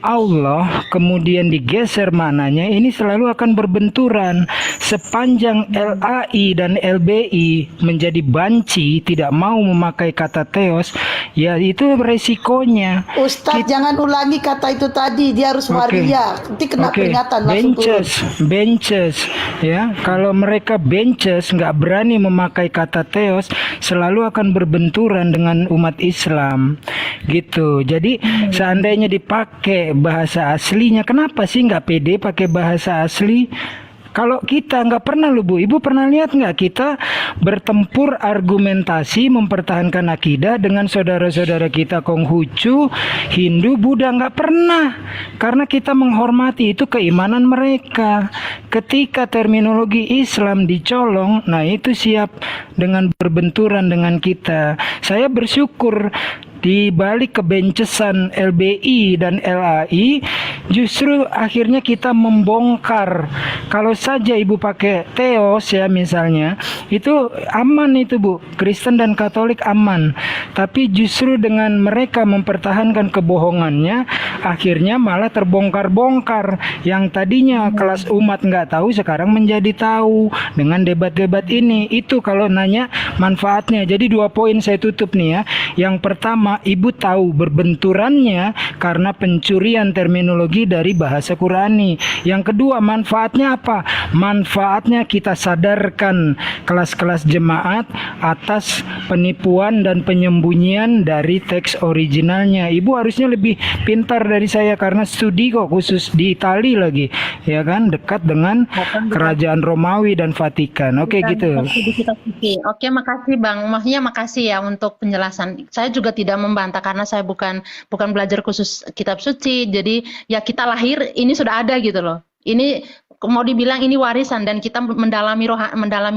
Allah kemudian digeser maknanya, ini selalu akan berbenturan. Sepanjang LAI dan LBI menjadi banci, tidak mau memakai kata theos, ya itu resikonya. Ustadz jangan ulangi kata itu tadi, dia harus waria. Nanti kena peringatan langsung turun. Benches, ya. Kalau mereka benches, nggak berani memakai kata theos, selalu akan berbenturan dengan umat Islam, gitu. Jadi seandainya dipakai bahasa aslinya, kenapa sih nggak pede pakai bahasa asli? Kalau kita nggak pernah loh, Bu. Ibu pernah lihat nggak kita bertempur argumentasi mempertahankan akidah dengan saudara-saudara kita Konghucu, Hindu, Buddha? Nggak pernah. Karena kita menghormati itu keimanan mereka. Ketika terminologi Islam dicolong, nah itu siap dengan berbenturan dengan kita. Saya bersyukur di balik kebencesan LBI dan LAI, justru akhirnya kita membongkar. Kalau saja Ibu pakai theos ya misalnya, itu aman itu, Bu. Kristen dan Katolik aman. Tapi justru dengan mereka mempertahankan kebohongannya, akhirnya malah terbongkar-bongkar. Yang tadinya kelas umat nggak tahu, sekarang menjadi tahu dengan debat-debat ini. Itu kalau nanya manfaatnya. Jadi 2 poin saya tutup nih ya. Yang pertama, Ibu tahu berbenturannya karena pencurian terminologi dari bahasa Qurani. Yang kedua, manfaatnya apa? Manfaatnya kita sadarkan kelas-kelas jemaat atas penipuan dan penyembunyian dari teks originalnya. Ibu harusnya lebih pintar dari saya karena studi kok, khusus di Itali lagi, ya kan, dekat dengan kerajaan Romawi dan Vatikan. Oke, gitu. Oke, makasih Bang. Maksudnya makasih ya untuk penjelasan. Saya juga tidak membantah karena saya bukan belajar khusus kitab suci. Jadi ya kita lahir ini sudah ada gitu loh. Ini mau dibilang ini warisan dan kita mendalami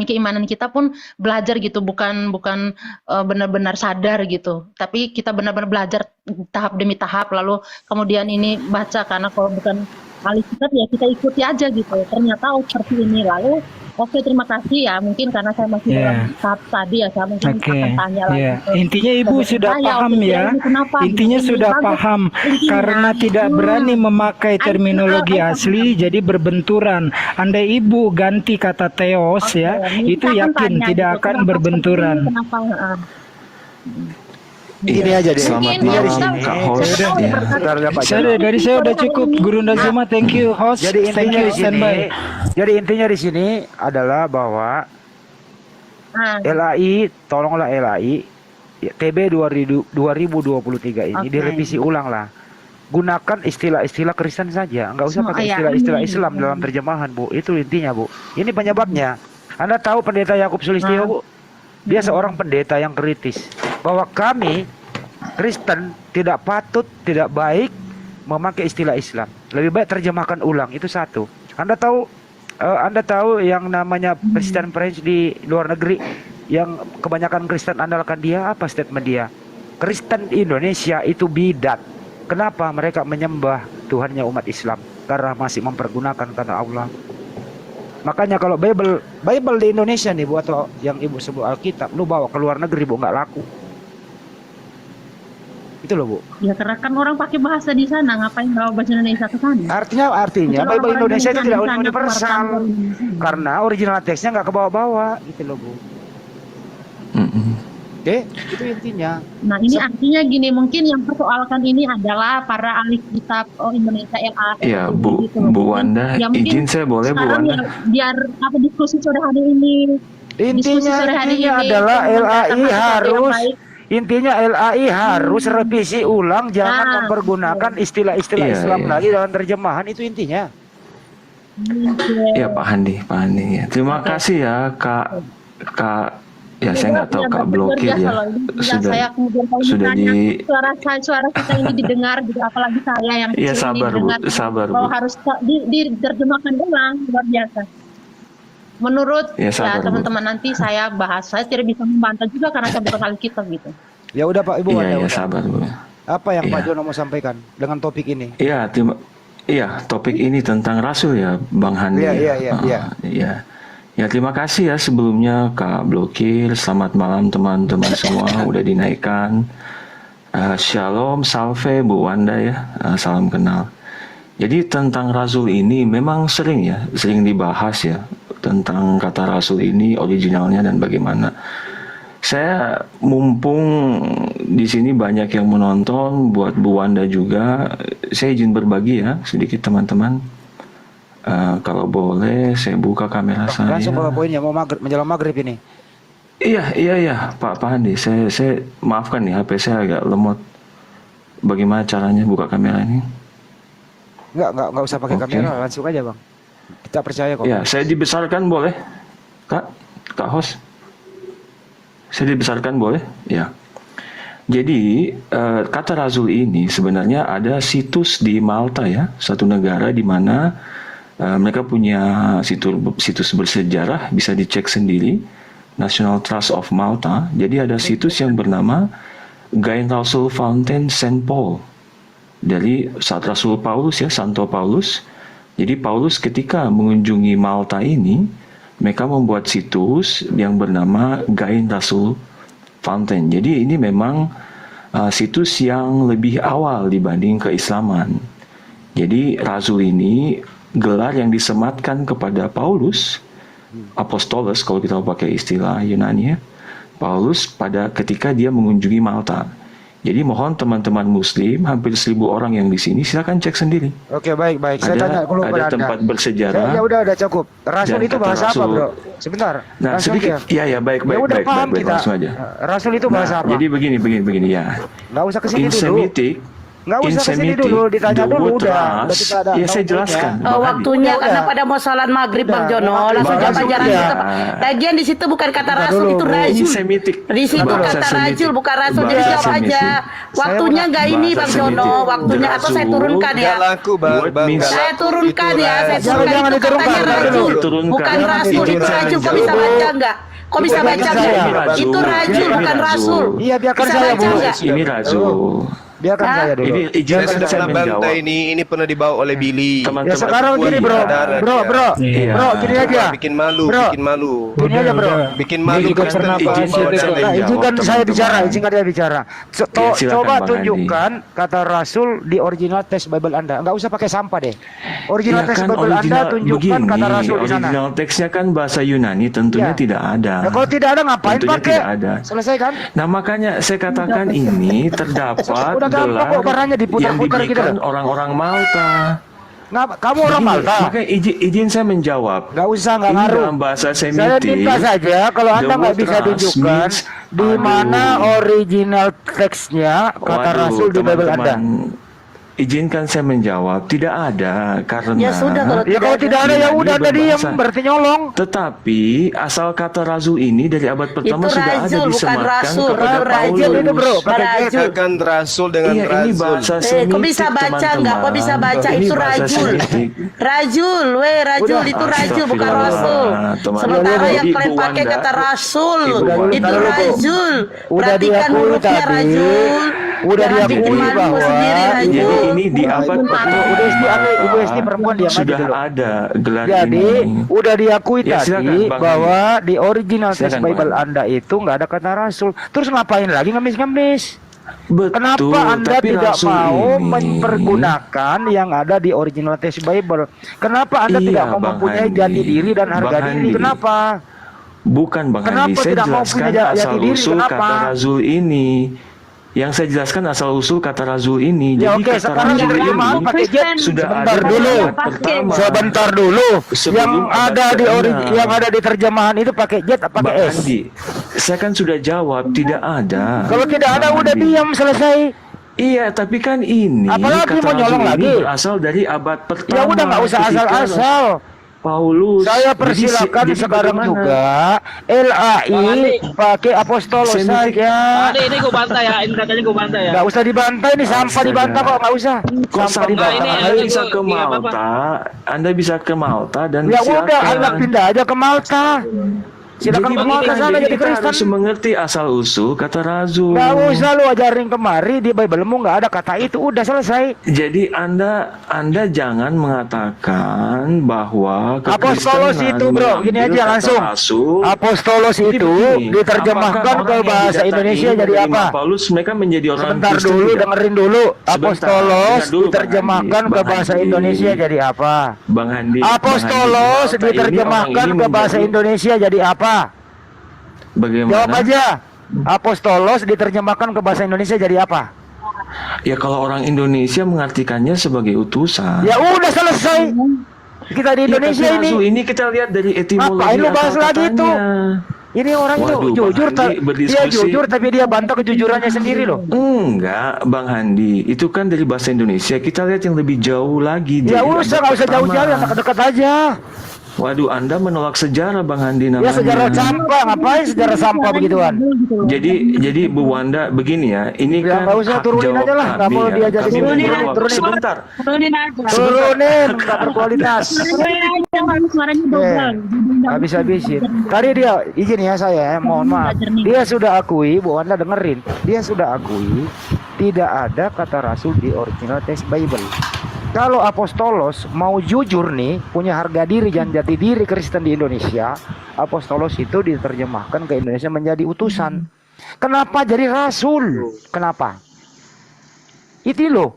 keimanan kita pun belajar gitu, bukan benar-benar sadar gitu. Tapi kita benar-benar belajar tahap demi tahap, lalu kemudian ini baca, karena kalau bukan ahli kitab ya kita ikuti aja gitu. Ternyata seperti ini, lalu oke, terima kasih ya. Mungkin karena saya masih dalam tahap tadi ya, saya mungkin akan tanya lagi. Intinya Ibu sudah paham ya. Intinya sudah paham karena tidak berani memakai terminologi asli, jadi berbenturan. Andai Ibu ganti kata theos ya, itu yakin tidak akan berbenturan. Ini aja deh. Selamat malam Kak host. Dari saya udah cukup. Guru Nazuma, thank you host. Jadi intinya Thank you, di sini, standby. di sini adalah bahwa LAI, tolonglah LAI TB 2023 ini direvisi ulang lah. Gunakan istilah-istilah Kristen saja, nggak usah pakai istilah-istilah Islam dalam terjemahan, Bu. Itu intinya, Bu. Ini penyebabnya. Anda tahu pendeta Yakub Sulistyo, Bu? Dia seorang pendeta yang kritis bahwa kami Kristen tidak patut, tidak baik memakai istilah Islam. Lebih baik terjemahkan ulang. Itu satu. Anda tahu yang namanya Christian French di luar negeri yang kebanyakan Kristen andalkan dia, apa statement dia? Kristen Indonesia itu bidat. Kenapa? Mereka menyembah Tuhannya umat Islam karena masih mempergunakan kata Allah. Makanya kalau Bible di Indonesia nih, Bu, atau yang Ibu sebut Alkitab, lu bawa ke luar negeri, Bu, nggak laku. Itu loh, Bu. Ya karena kan orang pakai bahasa di sana, ngapain bawa bahasa Indonesia ke sana? Artinya Kecuali Bible orang-orang Indonesia itu Indonesia tidak di sana universal keluar kantor Indonesia. karena original teksnya nggak kebawa-bawa gitu loh, Bu. Oke, itu intinya. Nah ini artinya gini, mungkin yang persoalkan ini adalah para ahli kitab Indonesia LA. Iya, Bu, gitu loh. Bu Mungkin Wanda, ya mungkin izin saya boleh Bu sekarang Wanda? ya, biar apa diskusi sore hari ini. Diskusi Intinya sore hari ini adalah untuk LAI mendatangkan sesuatu yang harus baik. intinya LAI harus revisi ulang, jangan Nah, mempergunakan istilah-istilah Iya, Islam iya. lagi dalam terjemahan, itu intinya. Iya Pak Handi, Pak Handi. Ya. Terima kasih ya Kak. Ya saya nggak tahu Kak blokir ya. Saya kemudian kalau sudah misalnya suara kita ini didengar gitu, apalagi saya yang Iya, kecil sabar, ini Bu. didengar. Sabar, Kalau Bu. harus diterjemahkan ulang, luar biasa. Menurut Ya, sabar, Bu. teman-teman nanti saya bahas, saya tidak bisa membantah juga karena saya bukan ahli kitab gitu. Ya udah Pak Ibu, Iya, Wanda, iya udah. sabar Bu. Apa yang Pak Iya. Jono mau sampaikan dengan topik ini? Iya, topik ini tentang Rasul ya, Bang Handi. Iya, ya. iya, iya. Iya. Ya, terima kasih ya sebelumnya Kak Blokir. Selamat malam teman-teman semua, udah dinaikkan. Shalom, salve Bu Wanda ya, salam kenal. Jadi tentang Rasul ini memang sering dibahas ya, tentang kata Rasul ini, originalnya dan bagaimana. Saya mumpung di sini banyak yang menonton, buat Bu Wanda juga, saya izin berbagi ya sedikit teman-teman. Kalau boleh, saya buka kamera saya. Langsung ke poinnya, mau menjelang maghrib ini. Iya, Pak Handi. Saya maafkan nih, HP saya agak lemot. Bagaimana caranya buka kamera ini? Enggak usah pakai Oke. kamera, langsung aja Bang. Kita percaya kok. Ya, saya dibesarkan boleh, Kak host. Saya dibesarkan boleh? Ya. Jadi kata Rasul ini sebenarnya ada situs di Malta ya, satu negara di mana mereka punya situs bersejarah, bisa dicek sendiri, National Trust of Malta. Jadi ada situs yang bernama Gain Rasul Fountain Saint Paul dari saat Rasul Paulus ya, Santo Paulus. Jadi Paulus ketika mengunjungi Malta ini, mereka membuat situs yang bernama Gain Rasul Fountain. Jadi ini memang situs yang lebih awal dibanding keislaman. Jadi Rasul ini gelar yang disematkan kepada Paulus, Apostolos kalau kita pakai istilah Yunani ya, Paulus pada ketika dia mengunjungi Malta. Jadi mohon teman-teman Muslim, hampir 1.000 orang yang di sini, silakan cek sendiri. Oke, baik. Saya tanya dulu Ada kepada Anda. tempat bersejarah. Ya udah cukup. Rasul Dan itu kata bahasa apa, Rasul. Bro? Sebentar. Nah, langsung sedikit. aja. Ya, baik. Ya udah paham kita. Langsung aja. Rasul itu bahasa apa? Jadi begini ya. Nggak usah kesini In dulu. Semitic, Nggak usah kesini Semitic, dulu, ditanya the dulu word udah. ras, kita ada ya saya tahu jelaskan. punya. Bang Hadi. Waktunya Ya karena udah. pada mau sholat maghrib Udah, Bang Jono, memang langsung kita jawab aja bahas Rasul. ya. Lagian di situ bukan kata Bentar Rasul, dulu, itu Bu. In Rajul. Semitic, Di situ bahasa kata Semitic. Rajul bukan Rasul, jadi Bahasa jawab aja. Semitic. Waktunya nggak ini Bahasa Bang Jono, Semitic. waktunya atau saya Rasul. turunkan ya. Nggak laku bang, Word bang. means- nggak Saya laku. turunkan Itu ya, saya Rasul. Jangan turunkan itu diturunkan, katanya jangan Rajul, diturunkan. bukan Jangan Rasul, itu diturunkan. Rajul. Kok Jangan bisa dulu. baca nggak? Kok bisa Itu baca biarkan nggak? saya. Itu Rajul, bukan Rasul. Iya, biarkan Bisa saya, baca Bu. nggak? Ini Rasul. Biarkan Hah? saya dulu. Ini Saya izinkan sudah saya pernah menjawab. bantai ini pernah dibawa oleh Billy. Teman-teman. Ya sekarang gini bro, Darah bro, dia. bro, Iya. bro, gini aja. Bikin malu, Bro. bikin malu. Gini aja bro. Udah. Bikin malu Ini juga Kristen pernah izin bahas bawa itu, dalil. Nah, izinkan Jawab, saya teman-teman. bicara, izinkan dia bicara. Ya, silakan, Coba Bang Hadi. tunjukkan kata Rasul di original teks Bible Anda. Nggak usah pakai sampah deh. Original Ya teks kan Bible Anda original tunjukkan begini, kata Rasul di sana. original teksnya kan bahasa Yunani, tentunya Ya. tidak ada. Nah, kalau tidak ada ngapain Tentunya pakai? tidak ada. Selesai kan? Nah makanya saya katakan ini terdapat Udah gampang gelar kok, barangnya yang diputar-putar gitu diberikan loh. orang-orang Malta. Kamu orang Begini, Malta? Makanya izin saya menjawab. Nggak usah, nggak Ini ngaruh. dalam bahasa Saya Semitik. minta saja kalau the Anda nggak word bisa ras tunjukkan means di mana aduh. original teksnya kata Waduh, Rasul di Bible Anda. teman-teman, izinkan saya menjawab, tidak ada karena Ya sudah, kalau Ya kalau tidak ada ya Yunani udah tadi yang berbahasa. berarti nyolong. Tetapi asal kata Rasul ini dari abad pertama Itu sudah ada Rajul, bukan disematkan Rasul. kepada Itu Rajul. Paulus. Itu bro, pakai Rajul. Katakan Rasul dengan Iya, ini Rasul. bahasa Kok Semitik, bisa baca teman-teman. nggak? Kok bisa baca Ini itu bahasa Rajul? Semitik. Rajul, Rajul Udah. itu Rajul bukan Rasul. Teman-teman. Sementara yang Ibu kalian pakai Wanda. kata Rasul, Ibu Wanda. itu Rajul. Udah Perhatikan diakui hurufnya tadi. Rajul. Udah Jangan diakui bikin malu bahwa sendiri Jadi Rajul. ini di abad pertama Udah Ibu Esti perempuan diam aja sudah dulu. ada gelar Jadi ini. udah diakui Ya, tadi silakan, Bang bahwa di original teks Silakan, Bible Bang. Anda itu nggak ada kata Rasul. Terus ngapain lagi ngemis-ngemis? Betul, Kenapa Anda tapi tidak Rasul mau ini- mempergunakan yang ada di original text Bible? Kenapa Anda Iya, tidak mau Bang mempunyai Handi. jati diri dan harga Bang diri? Handi. Kenapa? Bukan Bang Kenapa Handi, saya tidak mau jelaskan punya jati asal diri? usul Kenapa? kata Rasul ini. Yang saya jelaskan asal usul kata Rasul ini. Ya Jadi oke, kata sekarang Rasul terjemahan ini pakai jet. sudah Sebentar ada dulu. di abad pertama. Sebentar dulu. Sebelum Yang abad ada di ke-6. yang ada di terjemahan itu pakai jet apa Bang pakai S? Andi, saya kan sudah jawab tidak ada. Kalau tidak ada Bang udah Andi. diam selesai. Iya, tapi kan ini Apalagi kata mau nyolong Rasul ini lagi? berasal dari abad pertama. Ya udah nggak usah ketika asal-asal. Paulus. Saya Jadi persilakan jadi sekarang bagaimana? juga LAI pakai apostolos Semitik. saja. Ini gue bantai ya, ini katanya gue bantai ya. Nggak usah dibantai, ini sampah Astaga. dibantah kok, nggak usah. Kok Sampah sampai dibantah. ini Anda ada bisa gua- ke iya, apa-apa. Malta, Anda bisa ke Malta dan Ya udah, silakan. Anda pindah aja ke Malta. Silakan Jadi ke Malta Bang sana Handi, jadi kita harus Kristen. mengerti asal usul kata Rasul. Nggak usah lu ajarin kemari di Biblemu nggak ada kata itu, udah selesai. Jadi Anda jangan mengatakan bahwa Apostolos kekristenan itu bro, gini mengambil aja kata langsung. Rasul. Apostolos Jadi itu begini, diterjemahkan apakah ke orang yang bahasa datang Indonesia ini jadi menerima apa? Paulus mereka menjadi orang Sebentar Kristen dulu, tidak? dengerin dulu. Sebentar, Apostolos dengar dulu, Bang diterjemahkan Handi. ke Bang bahasa Handi. Indonesia jadi apa? Bang Handi. Apostolos Bang Handi, diterjemahkan orang ke ini bahasa menjadi- Indonesia jadi apa? Bagaimana? Jawab aja. Apostolos diterjemahkan ke bahasa Indonesia jadi apa? Ya kalau orang Indonesia mengartikannya sebagai utusan. Ya udah selesai. Kita di Indonesia Ya, tapi Rasul, ini. ini kita lihat dari etimologi Ngapain lu bahas akar lagi katanya. itu? Ini orang Waduh, itu Bang jujur, Handi dia berdiskusi. jujur tapi dia bantah kejujurannya sendiri loh. Enggak, Bang Handi. Itu kan dari bahasa Indonesia. Kita lihat yang lebih jauh lagi. Ya dari usah, abad nggak usah pertama. jauh-jauh, yang dekat-dekat aja. Waduh, Anda menolak sejarah, Bang Handi Ya namanya. sejarah sampah, ngapain sejarah sampah begituan? Jadi Bu Wanda begini ya, ini Ya, kan nggak usah, hak turunin jawab aja lah, nggak kami mau ya. diajarin Kami turunin, menjawab. turunin. Sebentar. Turunin aja. Turunin, nggak berkualitas. Suaranya double. Habis-habisin. Tadi dia izin ya saya, mohon maaf. Dia sudah akui, Bu Wanda dengerin. Dia sudah akui tidak ada kata Rasul di original text Bible. Kalau apostolos mau jujur nih, punya harga diri dan jati diri Kristen di Indonesia, apostolos itu diterjemahkan ke Indonesia menjadi utusan. Kenapa jadi rasul? Kenapa? Itu loh.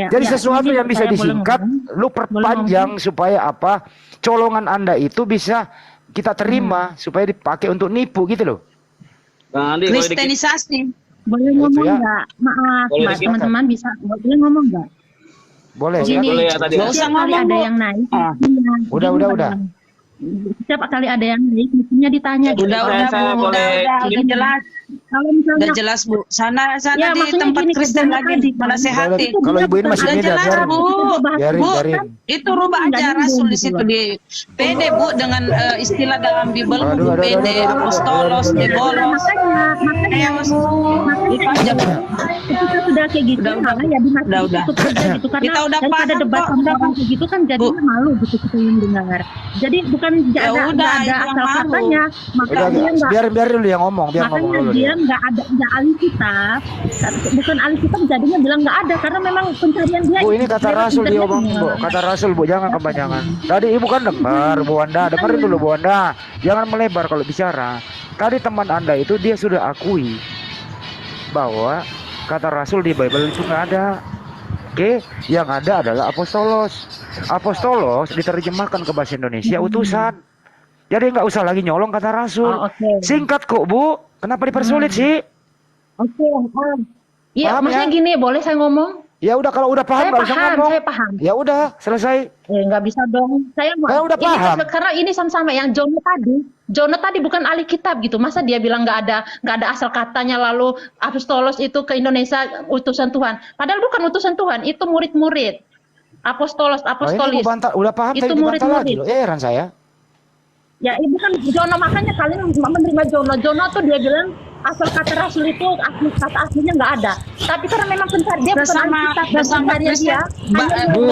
Jadi sesuatu yang bisa disingkat, lu perpanjang supaya apa? Colongan Anda itu bisa kita terima supaya dipakai untuk nipu gitu loh. Bang Andi, boleh dikit. Kristenisasi. Boleh ngomong ya. nggak? Maaf, Boleh Mas, dikit. teman-teman bisa boleh ngomong nggak? Boleh. Gini, Boleh ya tadi. Nggak usah setiap kali ngomong, ada Bu. yang naik. Udah. Setiap kali ada yang naik, mestinya ditanya. gitu. Udah, Saya Bu. boleh- Udah jelas. Kalau misalnya Udah jelas, Bu. Sana Ya, di maksudnya tempat gini, Kristen kerjanya lagi tadi, menasehati. Itu Kalau dia ibu ini bukan masih Udah beda, jelas, biarin. Bu. Biarin, Bu, biarin. itu rubah aja Rasul di situ di pede, Bu, dengan istilah dalam Bible, Aduh, Bu, aduh, pede, aduh, apostolos, aduh, aduh, debolos. makanya Itu aja, Bu. kita sudah kayak gitu, Udah. malah ya dimasukin Udah. cukup aja gitu karena Kita udah daripada paham debat kok. sama orang kayak gitu kan jadinya malu gitu kita yang dengar. Jadi bukan Ya ada udah, nggak ada itu yang asal malu. katanya, Udah, makanya dia nggak biar dulu yang ngomong, biar ngomong makanya dulu. dia nggak ahli kitab, bukan ahli kitab jadinya bilang nggak ada karena memang pencarian dia. Bu, ini kata lewat Rasul internet diomongin, Bu. semua. Kata Rasul, Bu, jangan kebanyakan. Tadi Ibu kan dengar, Bu Wanda. Dengerin dulu, Bu Wanda. Jangan melebar kalau bicara. Tadi teman Anda itu dia sudah akui bahwa kata Rasul di Bible itu nggak ada. Oke, yang ada adalah apostolos. Apostolos diterjemahkan ke bahasa Indonesia utusan. Jadi nggak usah lagi nyolong kata Rasul. Oh, oke. Singkat kok, Bu. Kenapa dipersulit sih? Oke, iya, Paham maksudnya ya? gini, boleh saya ngomong? Ya udah, kalau udah paham Saya nggak usah paham, ngomong. saya paham. Ya udah, selesai. Nggak bisa dong. Saya Udah ini paham. karena ini sama-sama yang Jono tadi bukan ahli kitab gitu. Masa dia bilang nggak ada asal katanya lalu apostolos itu ke Indonesia utusan Tuhan. Padahal bukan utusan Tuhan, itu murid-murid. Apostolos, Nah, ini apostolis. Bu bantah, udah paham Itu tapi dibantah lagi murid-murid. loh. Heran saya. Ya, itu kan Jono, makanya kalian menerima Jono. Jono tuh dia bilang asal kata Rasul itu kata aslinya nggak ada. Tapi karena memang pencari dia bukan ahli kitab dan pencarian dia. hanya Bu,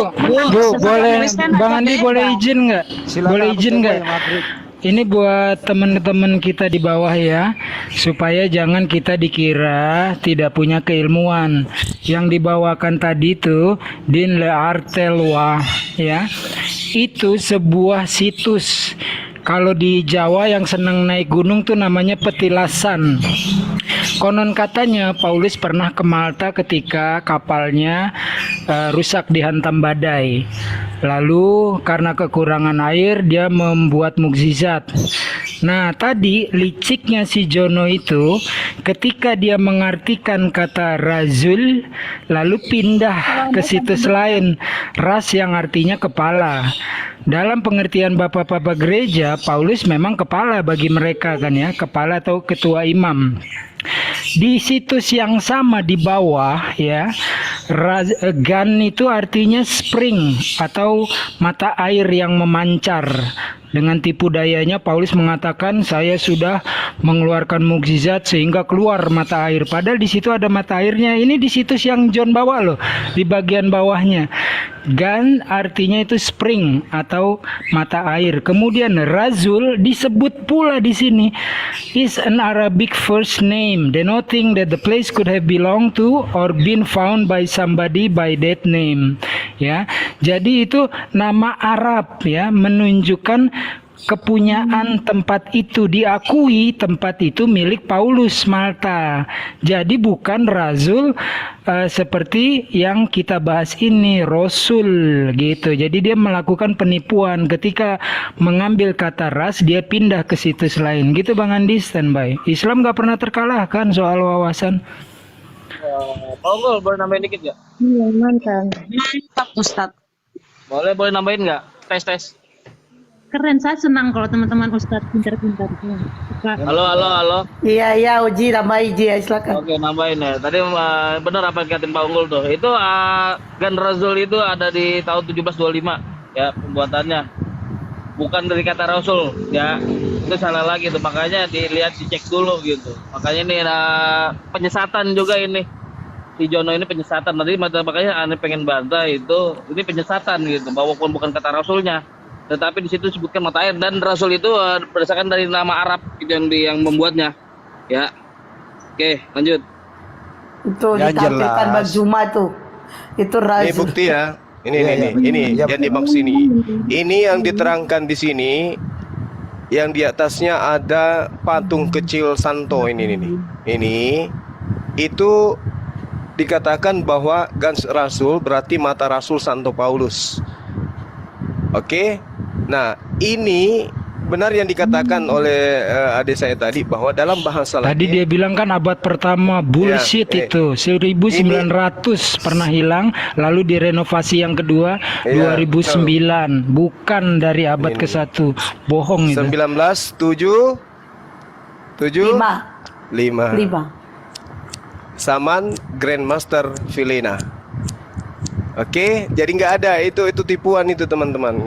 boleh Bang Andi boleh izin nggak? Silakan, Boleh aku izin tunggu nggak? ya, Maghrib. Ini buat teman-teman kita di bawah ya, supaya jangan kita dikira tidak punya keilmuan. Yang dibawakan tadi itu Din Le Artelwa ya, itu sebuah situs. Kalau di Jawa yang senang naik gunung tuh namanya petilasan. Konon katanya Paulus pernah ke Malta ketika kapalnya rusak dihantam badai. Lalu karena kekurangan air dia membuat mukjizat. Nah, tadi liciknya si Jono itu ketika dia mengartikan kata razul lalu pindah ke situs lain, ras yang artinya kepala. Dalam pengertian bapak-bapak gereja, Paulus memang kepala bagi mereka kan ya, kepala atau ketua imam. Di situs yang sama di bawah ya, gan itu artinya spring atau mata air yang memancar. Dengan tipu dayanya Paulus mengatakan saya sudah mengeluarkan mukjizat sehingga keluar mata air. Padahal di situ ada mata airnya. Ini di situs yang John bawa loh, di bagian bawahnya. Gan artinya itu spring atau mata air. Kemudian Razul disebut pula di sini is an Arabic first name denoting that the place could have belonged to or been found by somebody by that name. Ya, jadi itu nama Arab ya, menunjukkan kepunyaan tempat itu, diakui tempat itu milik Paulus Malta. Jadi bukan Razul seperti yang kita bahas ini, Rasul gitu. Jadi dia melakukan penipuan ketika mengambil kata ras, dia pindah ke situs lain gitu. Bang Andi, standby. Islam gak pernah terkalahkan soal wawasan. Pak Unggul, boleh nambahin dikit nggak? Iya, mantap. Mantap Ustadz. Boleh nambahin nggak? Tes. Keren, saya senang kalau teman-teman Ustadz pintar-pintar. Suka. Halo. Iya, Uji, tambah Iji ya, silakan. Oke, nambahin ya. Tadi benar apa yang dikatain Pak Unggul tuh. Itu Gan Razul itu ada di tahun 1725 ya pembuatannya. Bukan dari kata Rasul ya. Itu salah lagi tuh. Makanya dilihat, dicek dulu gitu. Makanya ini penyesatan juga ini. Si Jono ini penyesatan. Tadi makanya aneh pengen bantah itu ini penyesatan gitu. Walaupun bukan kata Rasulnya. Tetapi di situ disebutkan mata air dan Rasul itu berdasarkan dari nama Arab gitu yang membuatnya. Ya. Oke, lanjut. Itu Ya, ditampilkan jelas. Bang Juma tuh. Itu Ini Razul. bukti ya. Ini Ya, yang dimaksud ini. Ini yang diterangkan di sini. Yang di atasnya ada patung kecil Santo ini. Ini itu dikatakan bahwa Gans Rasul berarti mata Rasul Santo Paulus. Oke. Nah, ini benar yang dikatakan oleh adik saya tadi bahwa dalam bahasa Tadi dia bilang kan abad pertama bullshit itu 1900 pernah hilang, lalu direnovasi yang kedua 2009, bukan dari abad ke-1, bohong itu. 1975 Saman Grandmaster Vilena. Oke, jadi nggak ada itu tipuan itu teman-teman.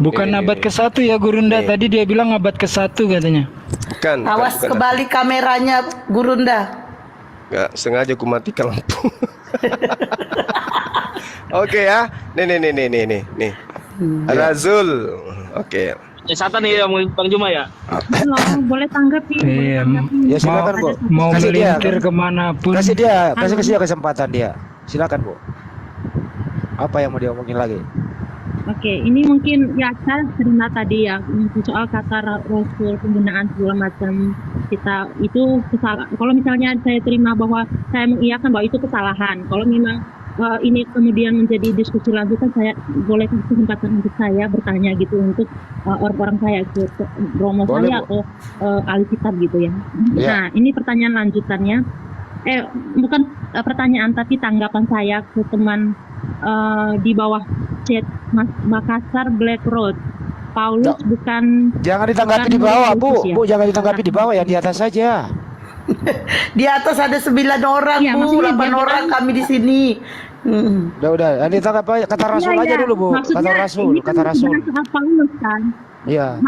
Bukan abad ke-1 ya Gurunda, tadi dia bilang abad ke-1 katanya. Bukan. Awas bukan. kebalik kameranya, Gurunda. Nggak sengaja aku matikan lampu. Oke ya, nih. Razul. Oke. Penyesatan nih yang Bang Juma ya. Boleh tanggapi. Iya, Ya silakan Bu. mau Kasih dia. melintir kemanapun. Kasih dia kesempatan dia. Silakan Bu. Apa yang mau diomongin lagi? Oke, ini mungkin ya saya cerita tadi ya soal kata Rasul, penggunaan segala macam kita itu kesalahan. Kalau misalnya saya terima bahwa saya mengiyakan bahwa itu kesalahan. Kalau memang ini kemudian menjadi diskusi lanjutan, saya boleh kasih kesempatan untuk saya bertanya gitu untuk orang-orang saya ke Romo Boleh, saya Bu. atau ahli kitab gitu ya. Ya. Nah, ini pertanyaan lanjutannya. Bukan pertanyaan tapi tanggapan saya ke teman di bawah chat Makassar Black Road. Paulus bukan. Jangan ditanggapi bukan di bawah, Bu. Yesus ya? Bu, jangan ditanggapi di bawah, yang di atas saja. Di atas ada 9 orang, Iya, Bu. maksudnya 8 dia orang bilang- kami di sini. Udah. Yang ditangkap kata Rasul Iya, aja iya. dulu, Bu. Maksudnya Kata Rasul, ini kata kan Rasul. bahas soal Paulus kan. Iya.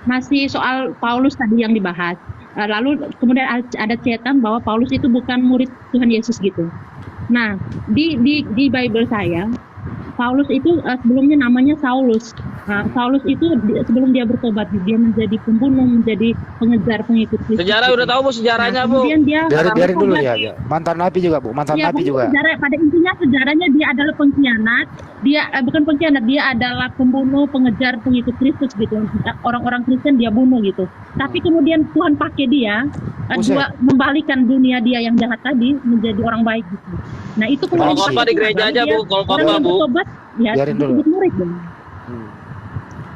Masih soal Paulus tadi yang dibahas. Lalu kemudian ada cetan bahwa Paulus itu bukan murid Tuhan Yesus gitu. Nah, di Bible saya Paulus itu sebelumnya namanya Saulus. Saulus itu sebelum dia bertobat, dia menjadi pembunuh, menjadi pengejar pengikut Kristus. Sejarah udah tahu Bu sejarahnya Bu. Kemudian dia Biarin dulu bertobat. ya. Mantan napi juga, Bu. Mantan Ya, napi pokoknya juga. sejarah, pada intinya sejarahnya dia adalah pengkhianat. Dia bukan pengkhianat, dia adalah pembunuh, pengejar pengikut Kristus gitu. Orang-orang Kristen dia bunuh gitu. Tapi kemudian Tuhan pakai dia membalikan dunia dia yang jahat tadi menjadi orang baik gitu. Nah, itu Kalau kemudian khotbah di gereja aja Bu, kalau orang khotbah yang Bu. bertobat ya Biarin dulu. disebut murid dong.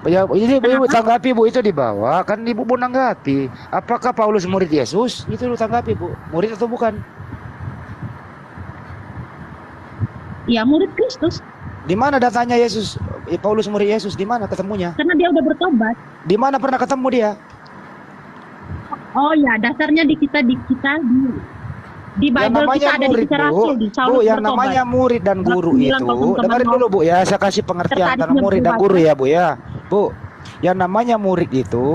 Ya, ini Ibu tanggapi Bu, itu dibawa kan Ibu pun tanggapi. Apakah Paulus murid Yesus? Itu lu tanggapi Bu, murid atau bukan? Ya, murid Kristus Di mana datanya Yesus? Paulus murid Yesus di mana ketemunya? karena dia udah bertobat. Di mana pernah ketemu dia? Oh ya, dasarnya di Yang Bible namanya kita ada di murid, kisah Rasul, di Bu, Saulus yang bertobat. namanya murid dan guru Bilang itu, kalau teman-teman dengerin mau dulu Bu ya, saya kasih pengertian tertarik antara murid dan membaca. guru ya Bu ya. Bu, yang namanya murid itu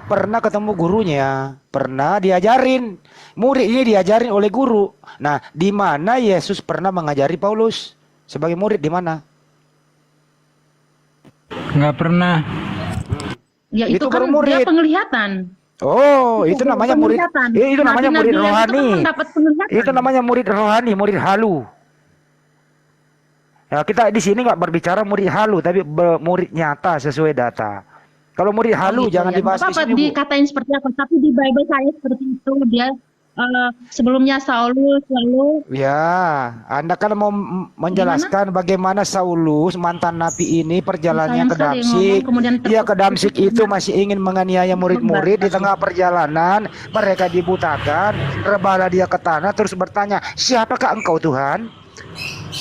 pernah ketemu gurunya, pernah diajarin. Murid ini diajarin oleh guru. Nah, di mana Yesus pernah mengajari Paulus sebagai murid, di mana? Nggak pernah. Ya itu Itu baru kan dia murid. penglihatan. Oh, itu namanya murid. Penglihatan. Itu namanya Nabi-nabi murid yang itu kan rohani. mendapat penglihatan. Itu namanya murid rohani, murid halu. Ya, kita di sini nggak berbicara murid halu, tapi murid nyata sesuai data. Kalau murid halu Gitu jangan ya. dibahas di Bapak sini, Bu. dikatain seperti apa, tapi di Bible saya seperti itu. Dia sebelumnya Saulus, lalu Ya, Anda kan mau menjelaskan bagaimana Saulus mantan napi ini perjalanannya Sayang ke sekali Damsik. ngomong, kemudian Dia ke Damsik itu masih ingin menganiaya murid-murid. Di tengah perjalanan mereka dibutakan, rebahlah dia ke tanah terus bertanya, "Siapakah engkau Tuhan?"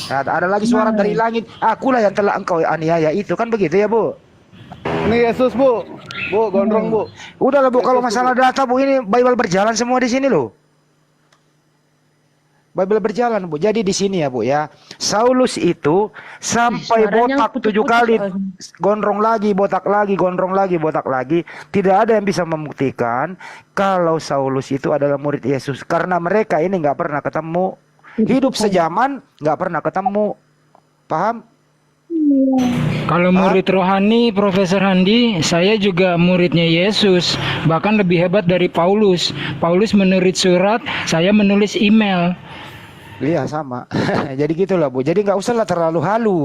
Nah, ada lagi suara dari langit, "Akulah yang telah engkau aniaya." Itu kan begitu ya, Bu? Ini Yesus Bu, Bu gondrong Bu. Udah lah Bu, kalau masalah data Bu, ini Bible berjalan semua di sini loh. Bible berjalan Bu. Jadi di sini ya Bu ya, Saulus itu sampai suaranya botak 7 putus-putus kali, soalnya. gondrong lagi, botak lagi, gondrong lagi, botak lagi. Tidak ada yang bisa membuktikan kalau Saulus itu adalah murid Yesus, karena mereka ini nggak pernah ketemu, hidup sejaman nggak pernah ketemu. Paham? Kalau murid rohani, Profesor Handi, saya juga muridnya Yesus, bahkan lebih hebat dari Paulus. Paulus menulis surat, saya menulis email. Iya sama. Jadi gitulah Bu. Jadi nggak usah lah terlalu halu.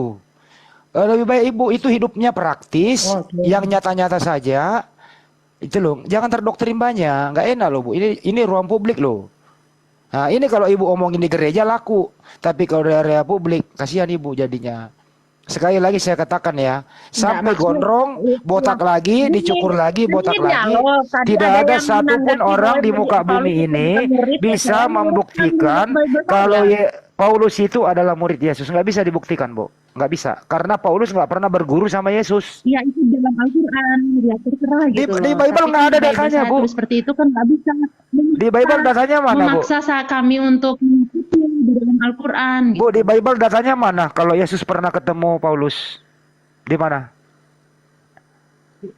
Lebih baik Ibu itu hidupnya praktis, yang nyata-nyata saja. Itu loh. Jangan terdoktrin banyak. Nggak enak loh Bu. Ini ruang publik loh. Nah ini kalau Ibu omongin di gereja laku. Tapi kalau di area publik, kasihan Ibu jadinya. Sekali lagi saya katakan ya, sampai gondrong, botak lagi, dicukur lagi, botak lagi. Tidak ada satupun orang di muka bumi ini bisa membuktikan kalau Paulus itu adalah murid Yesus. Nggak bisa dibuktikan, Bu. Nggak bisa. Karena Paulus nggak pernah berguru sama Yesus. ya itu dalam Al-Quran, ya terserah gitu. Di loh. Bible Tapi nggak kan ada di Bible datanya, saya Bu. tulis seperti itu kan nggak bisa. Di Bible datanya mana, Bu? Memaksa kami untuk mengikuti di dalam Al-Quran. Bu, di Bible datanya mana kalau Yesus pernah ketemu Paulus? Di mana?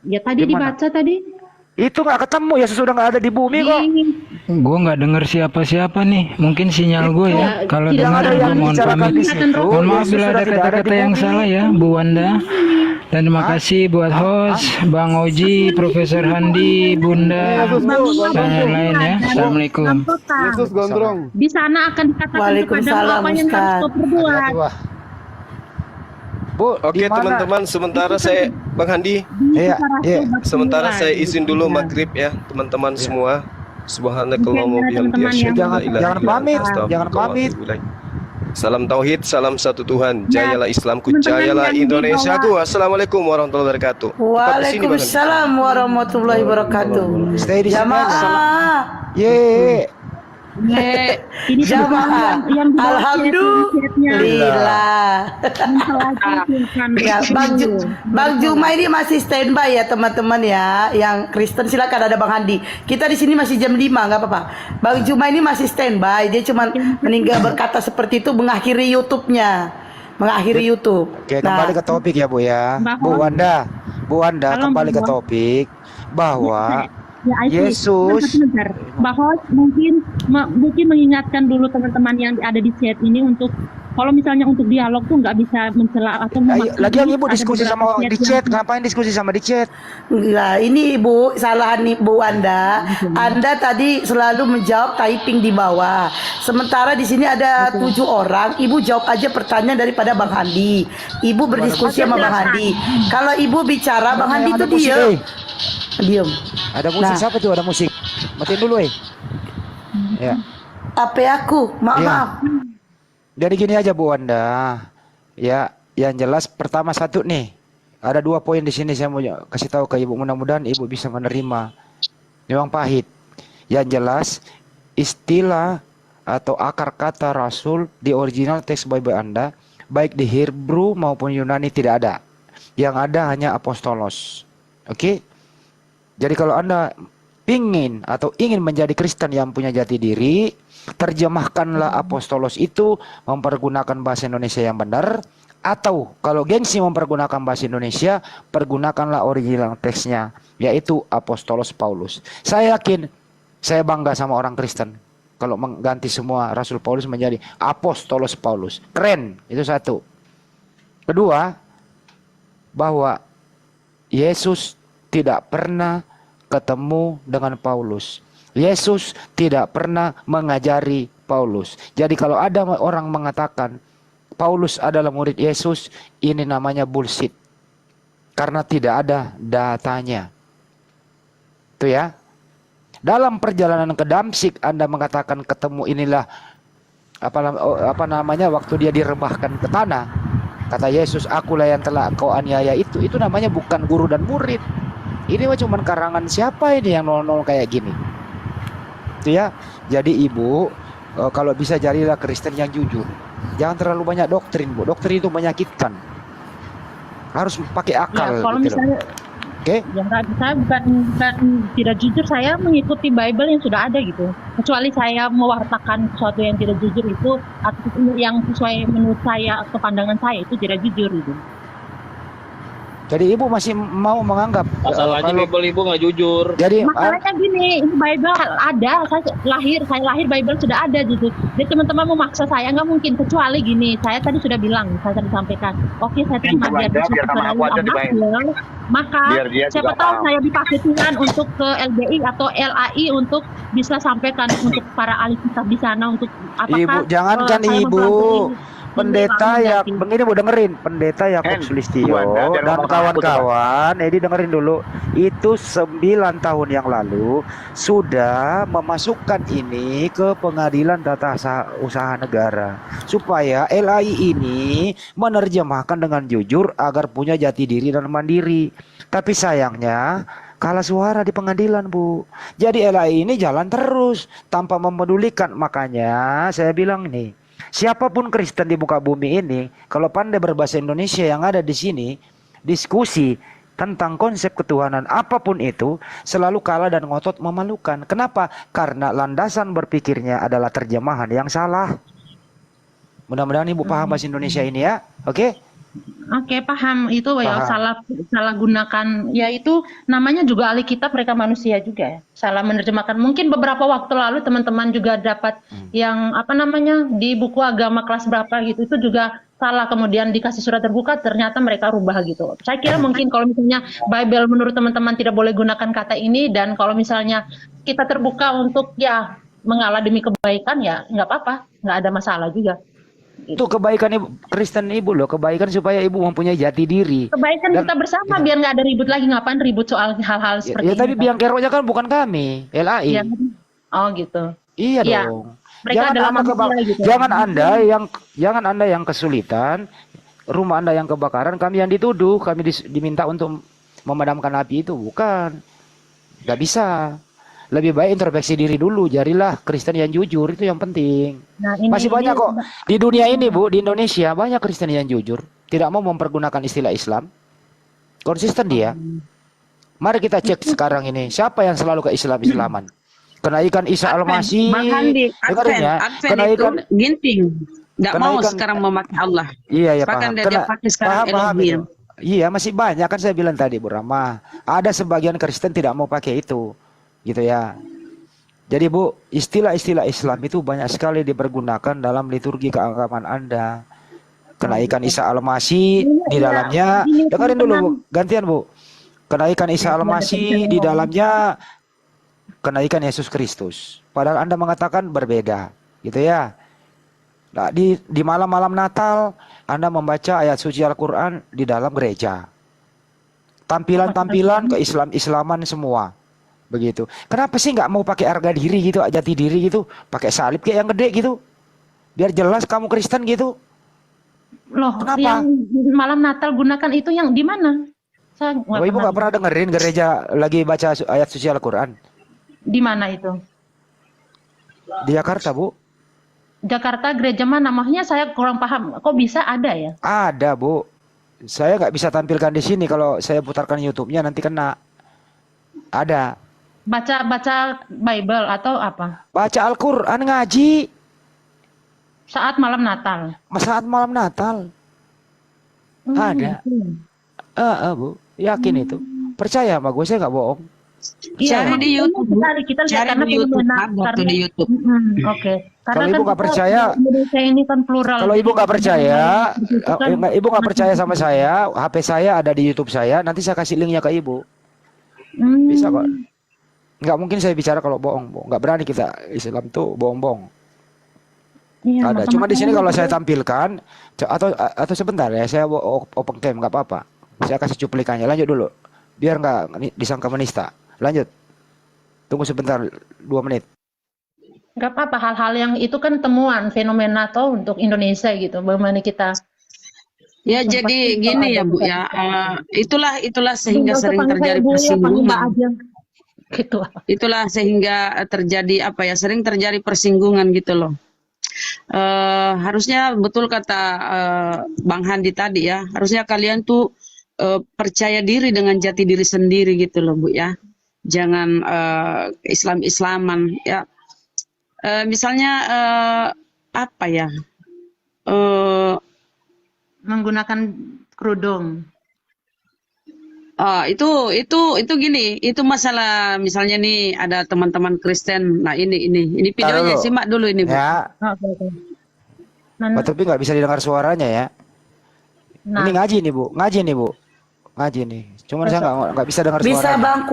Ya tadi Di mana? dibaca tadi. Itu nggak ketemu, Yesus sudah nggak ada di bumi kok. Gue nggak denger siapa-siapa nih. Mungkin sinyal gue ya. Kalau tidak dengar ada yang gue mohon dibicarakan pamit. di situ. Mohon maaf Yesus bila sudah ada tidak ada kata-kata di yang bumi. salah ya, Bu Wanda. Dan terima kasih buat host, Bang Oji, Profesor Handi, Bunda, dan lain-lain ya. Assalamualaikum. Yesus gondrong. Di sana akan dikatakan Waalaikumsalam, kepada apa yang harus Ustaz. kau perbuat. Bu, Oke di mana? teman-teman, sementara saya Bang Handi, Iya, iya. sementara saya izin dulu maghrib ya teman-teman semua. Subhanakallahumma Teman-teman bihamdika yang- asyhadu an la ilaha Jangan illa pamit, anta astaghfiruka jangan wa pamit. atubu ilaik. Salam tauhid, salam satu Tuhan. Ya, Jayalah Islamku, teman-teman jayalah yang di Indonesiaku. Assalamualaikum warahmatullahi wabarakatuh. Tepat di sini, Bang Handi. Waalaikumsalam warahmatullahi wabarakatuh. Stay di sini. Jamaah, Ye. Ini jamaah. yang Alhamdulillah. Ya, Bang Juma ini masih standby ya teman-teman ya. Yang Kristen silakan, ada Bang Handi. Kita di sini masih jam 5, nggak apa-apa. Bang Juma ini masih standby. Dia cuma meninggal berkata seperti itu mengakhiri YouTube-nya. Mengakhiri YouTube. Oke, kembali ke topik ya Bu ya. Bu Wanda, Halo, kembali ke Bu. topik bahwa Ya, Yesus. bahwa mungkin mengingatkan dulu teman-teman yang ada di chat ini untuk Kalau misalnya untuk dialog tuh nggak bisa mencela atau Lagian ibu ada diskusi beberapa sama di chat chat, yang ngapain diskusi sama di chat? Enggak, ini Ibu, salahan Ibu Anda. Anda tadi selalu menjawab typing di bawah. Sementara di sini ada 7 orang, Ibu jawab aja pertanyaan daripada Bang Handi. Ibu berdiskusi sama Bang Handi. Kalau Ibu bicara, Bang Handi itu Ada musik, diam. Diam. Ada musik Nah. siapa tuh? Ada musik. Matiin dulu, Ya. Apa aku? Maaf, Iya. maaf. Jadi gini aja Bu Wanda, ya yang jelas pertama satu nih, ada 2 poin di sini saya mau kasih tahu ke Ibu, mudah-mudahan Ibu bisa menerima. Memang pahit. Yang jelas istilah atau akar kata Rasul di original teks Bible Anda, baik di Hebrew maupun Yunani tidak ada. Yang ada hanya apostolos. Oke? Jadi kalau Anda ingin menjadi Kristen yang punya jati diri, terjemahkanlah apostolos itu mempergunakan bahasa Indonesia yang benar, atau kalau gengsi mempergunakan bahasa Indonesia, pergunakanlah original teksnya, yaitu apostolos Paulus. Saya yakin, saya bangga sama orang Kristen kalau mengganti semua Rasul Paulus menjadi apostolos Paulus. Keren, itu satu. Kedua, bahwa Yesus tidak pernah ketemu dengan Paulus. Yesus tidak pernah mengajari Paulus. Jadi kalau ada orang mengatakan Paulus adalah murid Yesus, ini namanya bullshit. Karena tidak ada datanya. Itu ya. Dalam perjalanan ke Damsyik Anda mengatakan ketemu inilah apa namanya waktu dia direbahkan ke tanah. Kata Yesus, akulah yang telah kau aniaya itu. Itu namanya bukan guru dan murid. Ini cuma karangan siapa ini yang nol-nol kayak gini. Itu ya. Jadi Ibu, kalau bisa jadilah Kristen yang jujur. Jangan terlalu banyak doktrin, Bu. Doktrin itu menyakitkan. Harus pakai akal. Ya, kalau gitu loh. misalnya Oke? yang saya bukan tidak jujur, saya mengikuti Bible yang sudah ada gitu. Kecuali saya mewartakan sesuatu yang tidak jujur itu atau yang sesuai menurut saya atau pandangan saya itu tidak jujur gitu. Jadi Ibu masih mau menganggap Masalahnya Bible Ibu nggak jujur. Jadi Masalahnya gini, ini Bible ada, saya lahir Bible sudah ada gitu. Jadi teman-teman memaksa saya nggak mungkin, kecuali gini, saya tadi sudah bilang, saya tadi sampaikan, oke saya terima Biar sama aku aja dibayar. maka Biar dia siapa juga tahu paham. saya dipakai Tuhan untuk ke LBI atau LAI untuk bisa sampaikan untuk para ahli kitab di sana untuk apakah Ibu, jangankan saya Ibu, mempelajari pendeta ini, ya, ini, begini Bu, dengerin, pendeta Yakub Sulistyo Wanda, biar dan ngomong sama aku, kawan-kawan, ini dengerin dulu, itu 9 tahun yang lalu sudah memasukkan ini ke pengadilan tata usaha negara supaya LAI ini menerjemahkan dengan jujur agar punya jati diri dan mandiri. Tapi sayangnya kalah suara di pengadilan, Bu. Jadi LAI ini jalan terus tanpa memedulikan. Makanya saya bilang nih, siapapun Kristen di muka bumi ini, kalau pandai berbahasa Indonesia yang ada di sini, diskusi tentang konsep ketuhanan apapun itu, selalu kalah dan ngotot memalukan. Kenapa? Karena landasan berpikirnya adalah terjemahan yang salah. Mudah-mudahan Ibu paham bahasa Indonesia ini ya. Oke? Oke, paham itu ya, Paham. salah gunakan, ya itu namanya juga ahli kitab, mereka manusia juga ya, salah menerjemahkan. Mungkin beberapa waktu lalu teman-teman juga dapat yang apa namanya di buku agama kelas berapa gitu, itu juga salah, kemudian dikasih surat terbuka ternyata mereka rubah gitu. Saya kira mungkin kalau misalnya Bible menurut teman-teman tidak boleh gunakan kata ini, dan kalau misalnya kita terbuka untuk ya mengalah demi kebaikan, ya nggak apa-apa, nggak ada masalah juga. Itu kebaikan Ibu, Kristen Ibu loh, kebaikan supaya Ibu mempunyai jati diri. Kebaikan Dan- kita bersama, biar nggak ada ribut lagi. Ngapain ribut soal hal-hal seperti Ya, ini? tapi biang keroknya kan bukan kami, LAI. Ya. Oh gitu. Iya Iya. dong. Mereka adalah manusia gitu. Jangan Anda yang kesulitan, rumah Anda yang kebakaran, kami yang dituduh, kami diminta untuk memadamkan api itu, bukan. Gak bisa. Lebih baik introspeksi diri dulu, jadilah Kristen yang jujur, itu yang penting. Nah, ini, Masih banyak ini- kok di dunia ini, Bu, di Indonesia banyak Kristen yang jujur, tidak mau mempergunakan istilah Islam. Konsisten dia. Mari kita cek sekarang ini, siapa yang selalu ke Islam-Islaman? Kenaikan Isa Al-Masih, Bang Handi, dengerin ya, Advent itu kenaikan ginting. Nggak mau kenaikan- sekarang memakai Allah. iya ya Bahkan paham. dia pakai sekarang paham Elohim. itu. Iya, masih banyak kan saya bilang tadi Bu Rama. Ada sebagian Kristen tidak mau pakai itu. Gitu ya. Jadi Bu, istilah-istilah Islam itu banyak sekali dipergunakan dalam liturgi keagamaan Anda. Kenaikan Isa Al-Masih di dalamnya, dengerin dulu Bu, gantian Bu. Kenaikan Isa Al-Masih di dalamnya kenaikan Yesus Kristus. Padahal Anda mengatakan berbeda, gitu ya. Nah, di malam-malam Natal Anda membaca ayat suci Al-Quran di dalam gereja. Tampilan-tampilan ke-Islaman semua. Begitu. Kenapa sih nggak mau pakai harga diri gitu, jati diri gitu, pakai salib kayak yang gede gitu, biar jelas kamu Kristen gitu. Loh, Kenapa? yang malam Natal gunakan itu yang di mana? Saya Oh, Ibu nggak pernah dengerin gereja lagi baca ayat suci Al-Quran? Di mana itu? Di Jakarta Bu. Jakarta gereja mana? Maksudnya saya kurang paham. Kok bisa ada ya? Ada Bu. Saya nggak bisa tampilkan di sini, kalau saya putarkan YouTube-nya nanti kena. Ada. Baca Bible atau apa? Baca Al-Quran, ngaji Saat malam Natal. saat malam Natal. Ada. Bu, yakin itu. Percaya sama gue, saya nggak bohong. Iya, Cari di YouTube, Bu. kita lihat Cari karena di YouTube, fenomena, ada tuh di YouTube. Oke. Karena Kalau Ibu kan nggak kita percaya, di Indonesia ini kan plural. Kalau Ibu nggak percaya, Itu kan Ibu nggak percaya sama saya, HP saya ada di YouTube saya, nanti saya kasih linknya ke Ibu. Bisa kok. Nggak mungkin saya bicara kalau bohong, Bu. Nggak berani kita, Islam tuh bohong-bohong. Iya, Ada. Cuma di sini kalau saya tampilkan, atau sebentar ya, saya open cam, nggak apa-apa. Saya kasih cuplikannya. Lanjut dulu, biar nggak disangka menista. Lanjut. Tunggu sebentar, 2 menit. nggak apa-apa, hal-hal yang itu kan temuan fenomena atau untuk Indonesia gitu. Bagaimana kita Ya, jadi gini ya Bu ya, itulah sehingga sering terjadi persinggungan. Gitu. Itulah sehingga terjadi apa ya, sering terjadi persinggungan gitu loh. Harusnya betul kata Bang Handi tadi ya, harusnya kalian tuh percaya diri dengan jati diri sendiri gitu loh Bu ya. Jangan Islam-Islaman ya. Misalnya apa ya? Menggunakan kerudung. Itu gini, itu masalah misalnya nih ada teman-teman Kristen. Nah, ini videonya Taruh. simak dulu ini Bu. Ya, Oke. tapi nggak bisa didengar suaranya ya. Nah, Ini ngaji nih Bu, ngaji nih. Cuman saya nggak bisa dengar Bisa suaranya. Bang,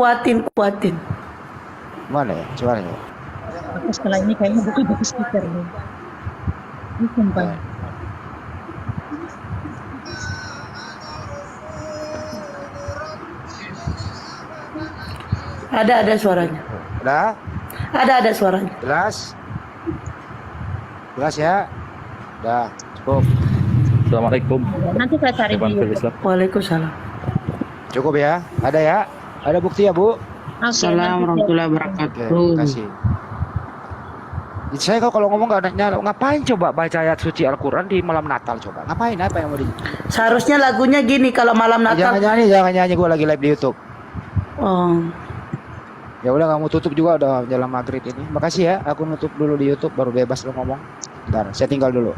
kuatin. Mana ya suaranya? aku setelah ini kayaknya buka speaker nih. Ini sumpah. Ada suaranya. Udah? Ada suaranya. Jelas? Jelas ya? Udah, cukup. Assalamualaikum. Nanti saya cari di YouTube. Waalaikumsalam. Cukup ya? Ada ya? Ada bukti ya, Bu? Assalamualaikum warahmatullahi Oke, wabarakatuh. terima kasih. Saya kalau ngomong nggak nanya, ngapain coba baca ayat suci Al-Quran di malam Natal coba? Ngapain? Apa yang mau di? Seharusnya lagunya gini kalau malam Natal. Jangan nyanyi, gue lagi live di YouTube. Oh. Ya udah, kamu tutup juga udah jalan maghrib ini. Makasih ya, aku nutup dulu di YouTube baru bebas lo ngomong. Bentar, saya tinggal dulu.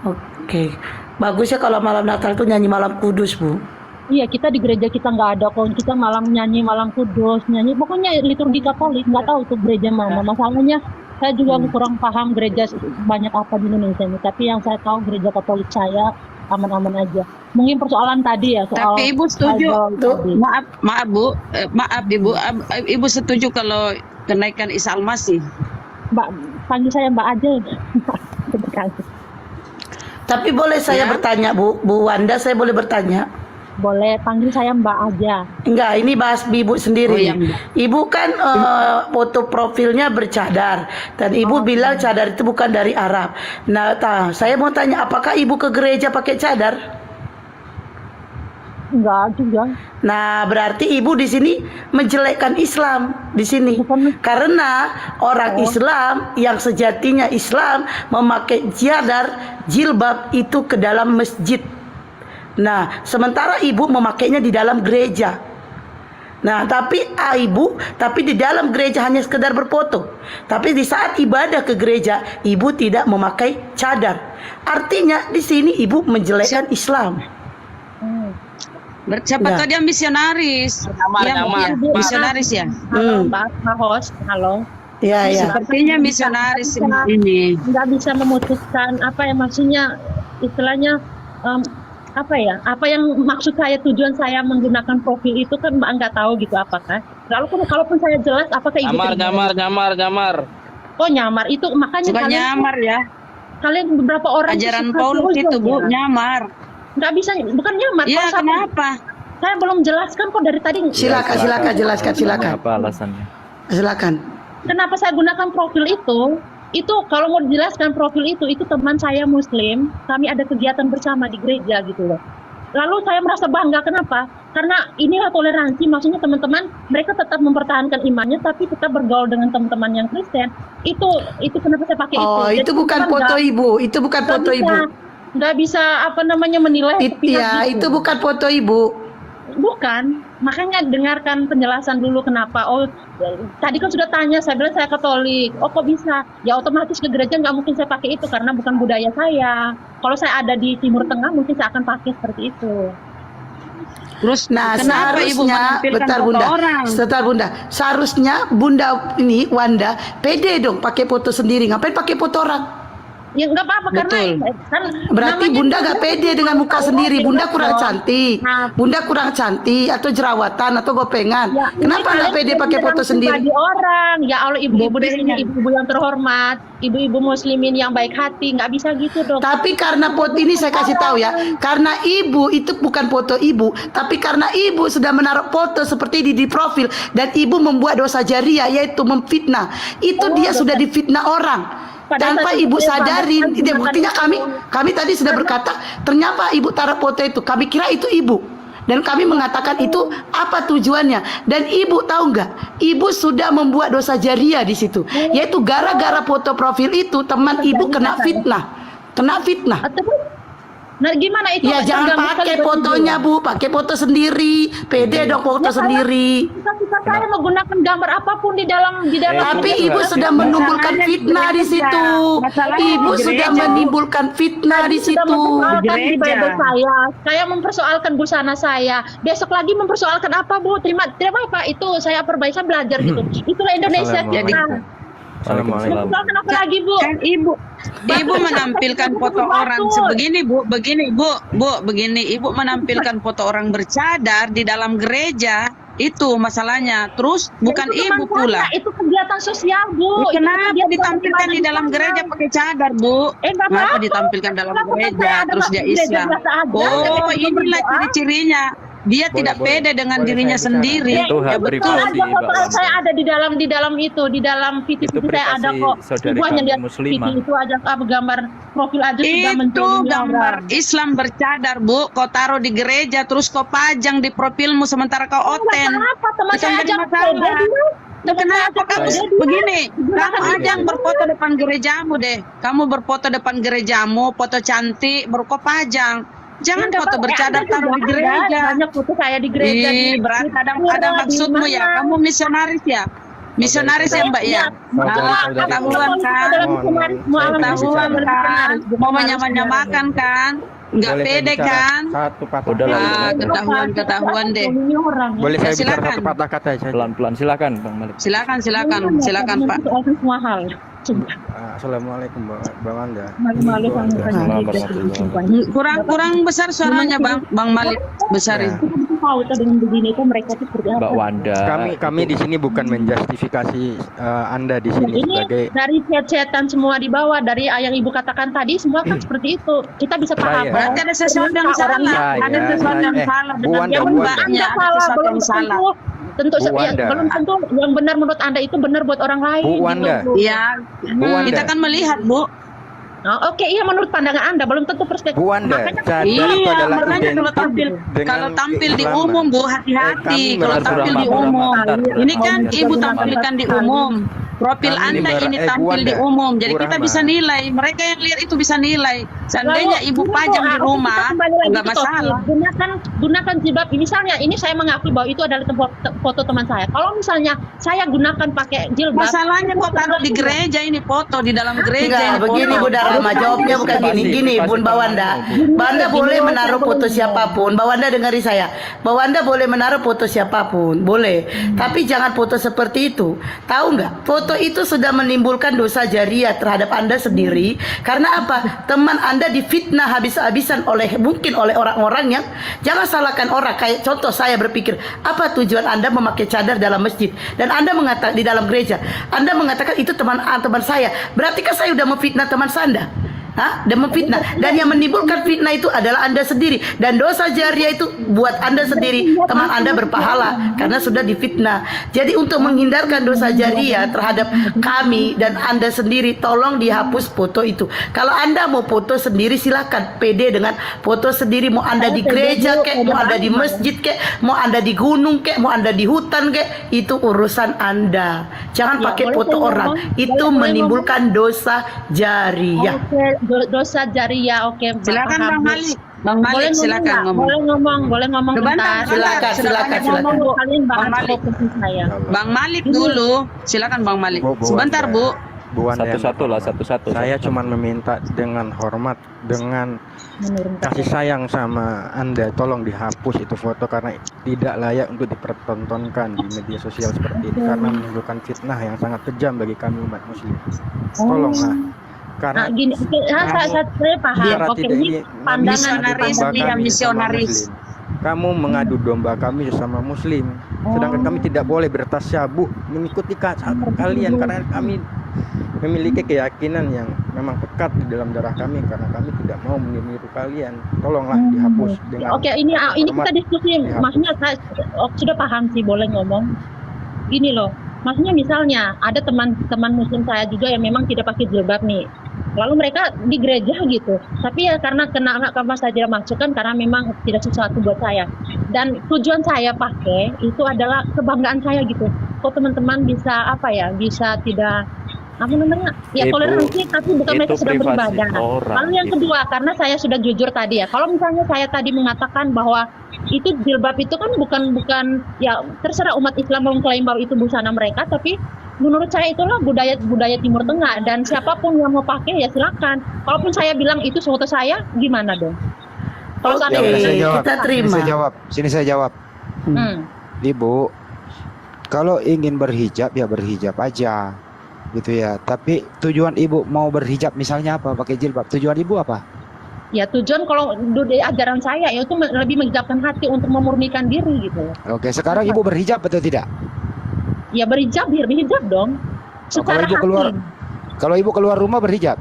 Oke. Bagusnya kalau malam Natal tuh nyanyi malam kudus, Bu. Iya, kita di gereja kita nggak ada kok. Kita malam nyanyi malam kudus, nyanyi pokoknya liturgi Katolik, nggak tahu tuh gereja mana. Masalahnya saya juga kurang paham gereja banyak apa di Indonesia ini. Tapi yang saya tahu gereja Katolik saya aman-aman aja. Mungkin persoalan tadi ya soal. Tapi Ibu setuju tuh, tadi. maaf Bu, maaf Ibu setuju kalau kenaikan Isa Al-Masih. Mbak, panggil saya Mbak aja. Tapi boleh saya bertanya, Bu Wanda, saya boleh bertanya? Boleh, panggil saya Mbak aja. Enggak, ini bahas Ibu sendiri. Oh, iya, Mbak. Ibu kan foto profilnya bercadar dan Ibu bilang cadar itu bukan dari Arab. Nah, saya mau tanya, apakah Ibu ke gereja pakai cadar? Enggak juga. Nah, berarti Ibu di sini menjelekkan Islam di sini. Karena orang Islam yang sejatinya Islam memakai cadar, jilbab itu ke dalam masjid. Nah, sementara Ibu memakainya di dalam gereja. Nah, tapi di dalam gereja hanya sekedar berfoto. Tapi di saat ibadah ke gereja, Ibu tidak memakai cadar. Artinya di sini Ibu menjelekkan Islam. Siapa Ya. tahu dia misionaris. Iya, Bu, ya. Ibu, Misionaris ya. Halo, Mbak host, halo. Ya, ya. Sepertinya misionaris ini. Nggak bisa memutuskan apa ya maksudnya, istilahnya apa ya? Apa yang maksud saya, tujuan saya menggunakan profil itu kan Mbak nggak tahu gitu apakah. Kalaupun saya jelas, apakah Ibu Nyamar. Oh, nyamar itu makanya Suka nyamar ya. kalian beberapa orang Ajaran suka Paulus suzon itu, Bu, ya. nyamar. Nggak bisa, bukan nyamar. Iya, Kalau kenapa? saya belum jelaskan kok dari tadi. Silakan jelaskan, silakan. Apa alasannya? Silakan. Kenapa saya gunakan profil itu kalau mau dijelaskan profil itu teman saya Muslim, kami ada kegiatan bersama di gereja gitu loh. Lalu saya merasa bangga, kenapa? Karena inilah toleransi, maksudnya teman-teman mereka tetap mempertahankan imannya tapi tetap bergaul dengan teman-teman yang Kristen. Itu kenapa saya pakai itu. Oh, Jadi itu bukan teman-teman foto nggak- ibu. Itu bukan nggak foto bisa- ibu. nggak bisa menilai sepihak Ya, gitu. itu bukan foto ibu. Bukan, makanya dengarkan penjelasan dulu kenapa. Oh, tadi kan sudah tanya, saya bilang saya Katolik. Oh, kok bisa? Ya otomatis ke gereja nggak mungkin saya pakai itu karena bukan budaya saya. Kalau saya ada di Timur Tengah mungkin saya akan pakai seperti itu. Terus Nah, kenapa Ibu seharusnya, menampilkan bentar foto Bunda, orang? sebentar Bunda, seharusnya Bunda ini Wanda pede dong pakai foto sendiri. Ngapain pakai foto orang? Ya nggak apa-apa karena kan Berarti namanya Bunda juga gak pede dengan muka sendiri. Bunda kurang cantik. Nah. Bunda kurang cantik atau jerawatan atau gopengan. Ya, Kenapa ini gak pede kalian pakai menyerang foto sendiri? pribadi orang. Ya Allah, ibu-ibu di sini, ibu-ibu yang terhormat, ibu-ibu muslimin yang baik hati, nggak bisa gitu dong. Tapi karena foto ini saya kasih tahu ya, karena ibu itu bukan foto ibu, tapi karena ibu sudah menaruh foto seperti di profil dan ibu membuat dosa jariah yaitu memfitnah. Itu dia sudah difitnah orang. Tanpa ibu sadari, dia buktinya kami tadi sudah berkata, ternyata ibu taruh foto itu, kami kira itu ibu. Dan kami mengatakan itu apa tujuannya. Dan ibu tahu nggak? Ibu sudah membuat dosa jariah di situ. Yaitu gara-gara foto profil itu teman ibu kena fitnah. Kena fitnah. Nah, gimana itu? Ya jangan pakai fotonya Bu, pakai foto sendiri. Pede dong foto sendiri. Cita-cita saya menggunakan gambar apapun di dalam Tapi ibu sudah menimbulkan fitnah di situ. Ibu sudah menimbulkan fitnah di situ. mempersoalkan di Bible saya mempersoalkan busana saya. Besok lagi mempersoalkan apa Bu? Terima apa itu? Saya perbaiki, saya belajar gitu. Itulah Indonesia kita. Mempersoalkan apa lagi Bu? Kan ibu menampilkan foto orang sebegini begini ibu menampilkan foto orang bercadar di dalam gereja, itu masalahnya. Terus bukan Itu ibu teman pula. saya, itu kegiatan sosial Bu. Itu Kenapa kegiatan ditampilkan di dalam ibadah gereja saya. pakai cadar, Bu? Nggak Kenapa apa-apa. ditampilkan dalam Kenapa gereja saya ada terus masuk dia gereja Islam? biasa aja, Oh, ketika inilah berdoa. ciri-cirinya. Dia tidak pede dengan dirinya sendiri. Itu hak Ya betul. privasi, Ada foto Mbak saya ada di dalam itu, di dalam Itu VT saya ada privasi kok. saudari Ibu hanya kami lihat muslimah. VT itu aja gambar profil aja sudah Itu menjadi gambar orang. Islam bercadar, Bu. Kau taruh di gereja terus kau pajang di profilmu sementara kau oten. Apa teman Bukan saya jadi aja masalah. Kenapa kamu begini? Kamu Silakan. ajang berfoto depan gerejamu deh. Kamu berfoto depan gerejamu, foto cantik, baru kau pajang. Jangan Enggak, foto Pak, bercadar ada taruh di juga, gereja. Banyak foto saya di gereja. Ih, di- berarti di- ada di- maksudmu di ya. mana? Kamu misionaris ya? Misionaris ya, Mbak ya? Ketahuan kan? Ketahuan kan? Mau menyamakan kan? Nggak pede kan? Udah lah. Ketahuan deh. Boleh Ya, saya bicara silakan. satu patah kata saja? Pelan-pelan silakan Bang Malik. Silakan Pak. Soalkan semua hal. Coba. Assalamualaikum Bang Anda. Malu-malu sama Kurang besar suaranya Bang Malik, besarin. Tahu dengan begini itu mereka itu seperti apa? Mbak Wanda. Kami di sini bukan menjustifikasi Anda di sini Ini sebagai dari chat-chatan semua di bawah, dari yang ibu katakan tadi semua kan seperti itu. Kita bisa paham. Berarti ada sesuatu yang salah. Ada sesuatu yang salah Bu dengan Wanda, dia Bu Wanda. mbaknya. Ada Salah, sesuatu belum yang salah. tentu Bu ya, Wanda. belum tentu yang benar menurut Anda itu benar buat orang lain. Bu Wanda. Gitu. Iya, Bu Wanda. kita kan melihat, Bu. Oh, oke, iya menurut pandangan Anda belum tentu perspektif. Bu Wanda, Makanya cadar itu Iya, adalah makanya identik kalau tampil di keislaman. umum, Bu, hati-hati. Kami Kalau merasa tampil di ramah, umum. ramah, Ini kan ramah. Ibu tampilkan di umum. Profil Kami Anda ber- ini Bu tampil di Wanda, umum, jadi Bu kita Rahma. bisa nilai. Mereka yang lihat itu bisa nilai. Seandainya Lalu, ibu gini, pajang Bu, di kita rumah, kembali lagi nggak ke topik. masalah. Gunakan jilbab. Misalnya, ini saya mengakui bahwa itu adalah foto teman saya. Kalau misalnya saya gunakan pakai jilbab, Masalahnya kok taruh di gereja ini foto, di dalam gereja Enggak, ini begini foto. Bunda Rama, jawabnya bukan gini. Gini, Bun Bawanda. Bawanda boleh menaruh foto siapapun. Bawanda dengar saya. Bawanda boleh menaruh foto siapapun, boleh. Tapi jangan foto seperti itu. Tahu nggak? Foto itu sudah menimbulkan dosa jariah terhadap Anda sendiri. Karena apa? Teman Anda difitnah habis-habisan mungkin oleh orang-orang yang, jangan salahkan orang. Kayak contoh saya berpikir, apa tujuan Anda memakai cadar dalam masjid dan Anda mengatakan di dalam gereja, Anda mengatakan itu teman saya. Berarti kan saya sudah memfitnah teman Anda. Dan memfitnah, dan yang menimbulkan fitnah itu adalah Anda sendiri, dan dosa jariah itu buat Anda sendiri. Teman Anda berpahala karena sudah difitnah. Jadi untuk menghindarkan dosa jariah terhadap kami dan Anda sendiri, tolong dihapus foto itu. Kalau Anda mau foto sendiri silakan, pede dengan foto sendiri. Mau Anda di gereja kek, mau Anda di masjid kek, mau Anda di gunung kek, mau Anda di hutan kek, itu urusan Anda. Jangan pakai foto orang, itu menimbulkan dosa jariah. Dosa jariah. Oke, Silakan paham. Bang Malik. Bang Malik silakan ngomong. Boleh ngomong Sebentar, bentar. silakan. Kalian Bang bahas Malik. fokus saya. Bang Malik dulu. Silakan Bang Malik. Bu Sebentar, Wanda. Bu. Bu Wanda, Satu-satu lah, satu-satu. saya cuma meminta dengan hormat, dengan kasih sayang sama Anda, tolong dihapus itu foto karena tidak layak untuk dipertontonkan di media sosial seperti ini karena menimbulkan fitnah yang sangat kejam bagi kami umat muslim. Tolonglah. Karena Nah, gini, saya paham. biar Oke, tidak ini pandangan misionaris, domba iya, kami misionaris. sesama muslim. Kamu mengadu domba kami sesama muslim, sedangkan kami tidak boleh bertasyabuh mengikuti kalian karena kami memiliki keyakinan yang memang pekat di dalam darah kami karena kami tidak mau meniru kalian. Tolonglah dihapus dengan Oke, ini kita hormat. diskusi. Dihapus. Maksudnya saya sudah paham sih, boleh ngomong. Gini loh, maksudnya misalnya ada teman-teman muslim saya juga yang memang tidak pakai jilbab nih. Lalu mereka di gereja gitu. Tapi ya karena kena saja masukan karena memang tidak sesuatu buat saya. Dan tujuan saya pakai itu adalah kebanggaan saya gitu. Kok teman-teman bisa bisa tidak Ibu, toleransi tapi bukan mereka itu sudah privasi beribadah. orang, Lalu yang Ibu. kedua, karena saya sudah jujur tadi ya, kalau misalnya saya tadi mengatakan bahwa itu jilbab itu kan bukan ya terserah umat Islam mengklaim bahwa itu busana mereka, tapi menurut saya itulah budaya Timur Tengah dan siapapun yang mau pakai ya silakan. Kalaupun saya bilang itu foto saya, gimana dong? Kalau Oke, seandainya kita terima. Sini saya jawab. Ibu, kalau ingin berhijab ya berhijab aja, gitu ya. Tapi tujuan ibu mau berhijab misalnya apa? Pakai jilbab. Tujuan ibu apa? Ya tujuan kalau dari ajaran saya itu lebih menghijabkan hati untuk memurnikan diri gitu. Oke, sekarang ibu berhijab betul tidak? Ya berhijab dong. Secara hati. Kalau ibu keluar rumah berhijab.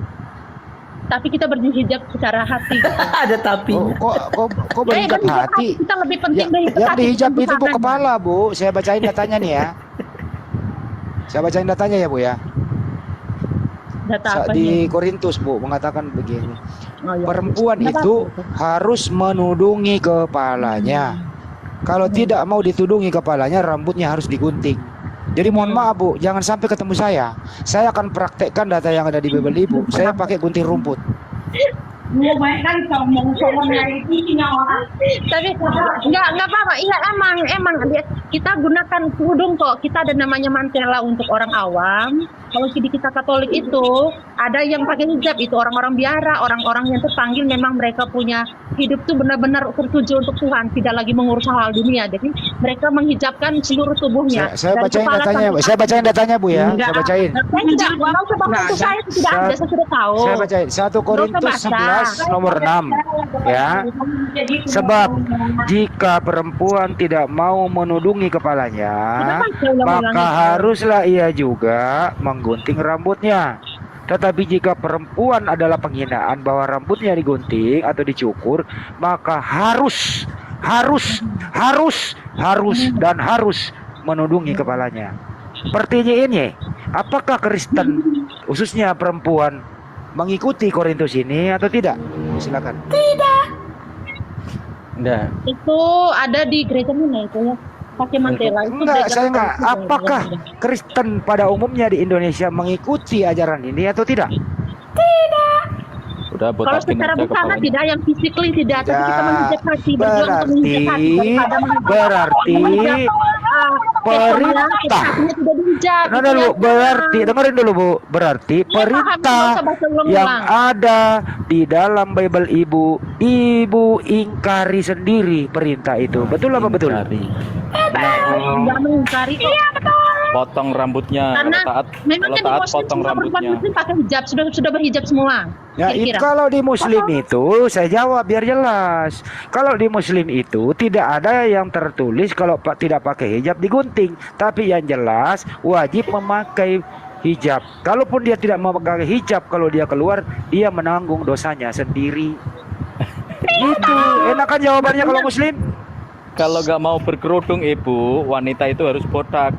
Tapi kita berhijab secara hati. Gitu. Ada tapi. Kok berhijab hati? Kita lebih penting dari Yang dihijab itu bu bukan. kepala bu. Saya bacain datanya nih ya. Saya bacain datanya ya bu ya. Data apa Di nih? Korintus bu mengatakan begini. Oh, ya. Perempuan Data itu apa? harus menudungi kepalanya. Kalau tidak mau ditudungi kepalanya, rambutnya harus digunting. Jadi mohon maaf bu, jangan sampai ketemu saya. Saya akan praktekkan data yang ada di Bible ibu. Saya pakai gunting rumput. Tapi nggak apa-apa. Iya emang kita gunakan kerudung kok. Kita ada namanya mantela untuk orang awam. Kalau di kita Katolik itu ada yang pakai hijab, itu orang-orang biara, orang-orang yang terpanggil memang mereka punya hidup tuh benar-benar tertuju untuk Tuhan, tidak lagi mengurus hal dunia. Jadi mereka menghijabkan seluruh tubuhnya. Saya Dari bacain kepala datanya, sampai saya bacain datanya bu ya. Enggak. Saya bacain. Saya tidak mau coba untuk saya tidak ada, saya sudah tahu. Saya bacain 1 Korintus 11 nomor 6 ya. Sebab jika perempuan tidak mau menudungi kepalanya, maka haruslah ia juga menggunting rambutnya. Tetapi jika perempuan adalah penghinaan bahwa rambutnya digunting atau dicukur, maka harus menudungi kepalanya. Pertanyaan, apakah Kristen khususnya perempuan mengikuti Korintus ini atau tidak? Silakan. Enggak. Itu ada di gereja mana itu ya? pakai mantela itu Enggak, beda saya enggak. beda. Apakah Kristen pada umumnya di Indonesia mengikuti ajaran ini atau tidak? Udah Kalau botakin secara aja busana kepalanya. tidak, yang physically tidak, tapi kita menghijab hati, berjuang untuk menghijab hati daripada Berarti perintah. hatinya tidak dihijab. Nah, dulu berarti dengerin dulu Bu, berarti Iya, paham, perintah nggak usah baca ulang-ulang. yang ada di dalam Bible Ibu ingkari sendiri perintah itu. Betul apa betul? Cari. Enggak mengingkari kok. Iya, betul. Potong rambutnya. Karena Kalau taat, memang kalau kan di taat muslim potong semua perempuan rambutnya. muslim pakai hijab, sudah berhijab semua. Ya, Kira-kira. kalau di Muslim itu saya jawab biar jelas. Kalau di Muslim itu tidak ada yang tertulis kalau tidak pakai hijab digunting, tapi yang jelas wajib memakai hijab. Kalaupun dia tidak memakai hijab, kalau dia keluar dia menanggung dosanya sendiri. Gitu. Enak kan jawabannya kalau Muslim? Kalau nggak mau berkerudung Ibu, wanita itu harus botak.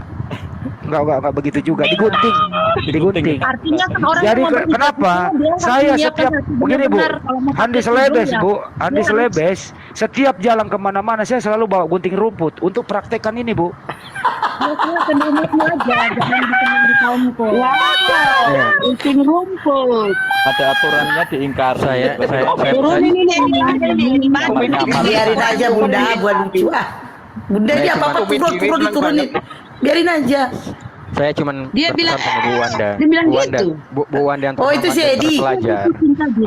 Enggak begitu juga, digunting. Digunting. Artinya kan orang Jadi yang mau berhijab kenapa itu dia harus saya menyiapkan setiap hati begini Bu, benar-benar. Kalau mau Andi pakai Selebes kerudung, Bu, ya, Andi dia harus- Selebes, setiap jalan kemana-mana saya selalu bawa gunting rumput untuk praktekkan ini Bu. Ya, saya penumutmu aja, jangan ditemuin di kaumku. Ya. Gunting rumput. Ada aturannya diingkari. Saya Turunin ini. Biarin aja Bunda, buat lucu ah. Bunda ini apa-apa turun diturunin. Biarin aja. Saya cuman Dia berpesan bilang- sama Bu Wanda. dia bilang Bu Wanda, gitu. Bu Wanda yang Oh, itu si terhormat dan Edi. terpelajar.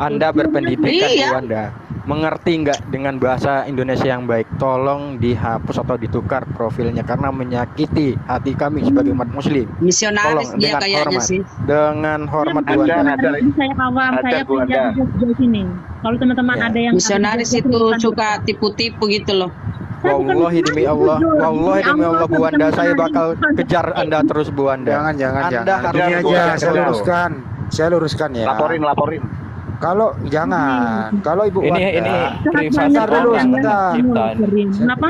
Anda berpendidikan Iya. Bu Wanda. Mengerti nggak dengan bahasa Indonesia yang baik? Tolong dihapus atau ditukar profilnya karena menyakiti hati kami sebagai umat Muslim. Misionaris Tolong dia dengan kayaknya hormat. sih. Dengan hormat Bu Ada, Wanda. ada. Ini saya awam, Ada, saya Bu, kerja ada. di sini. Kalau teman-teman Ya. ada yang Misionaris ada itu di- suka tipu-tipu gitu loh. Wallahi demi Allah, wallahi demi Allah Bu Wanda, saya bakal kejar Anda terus Bu Wanda. Jangan. Anda harus Ini aja kejar saya terus. luruskan. Saya luruskan ya. Laporin. Kalau jangan, kalau Ibu Ini Wanda. privasi Bentar dulu, orang sebentar. kita. Kenapa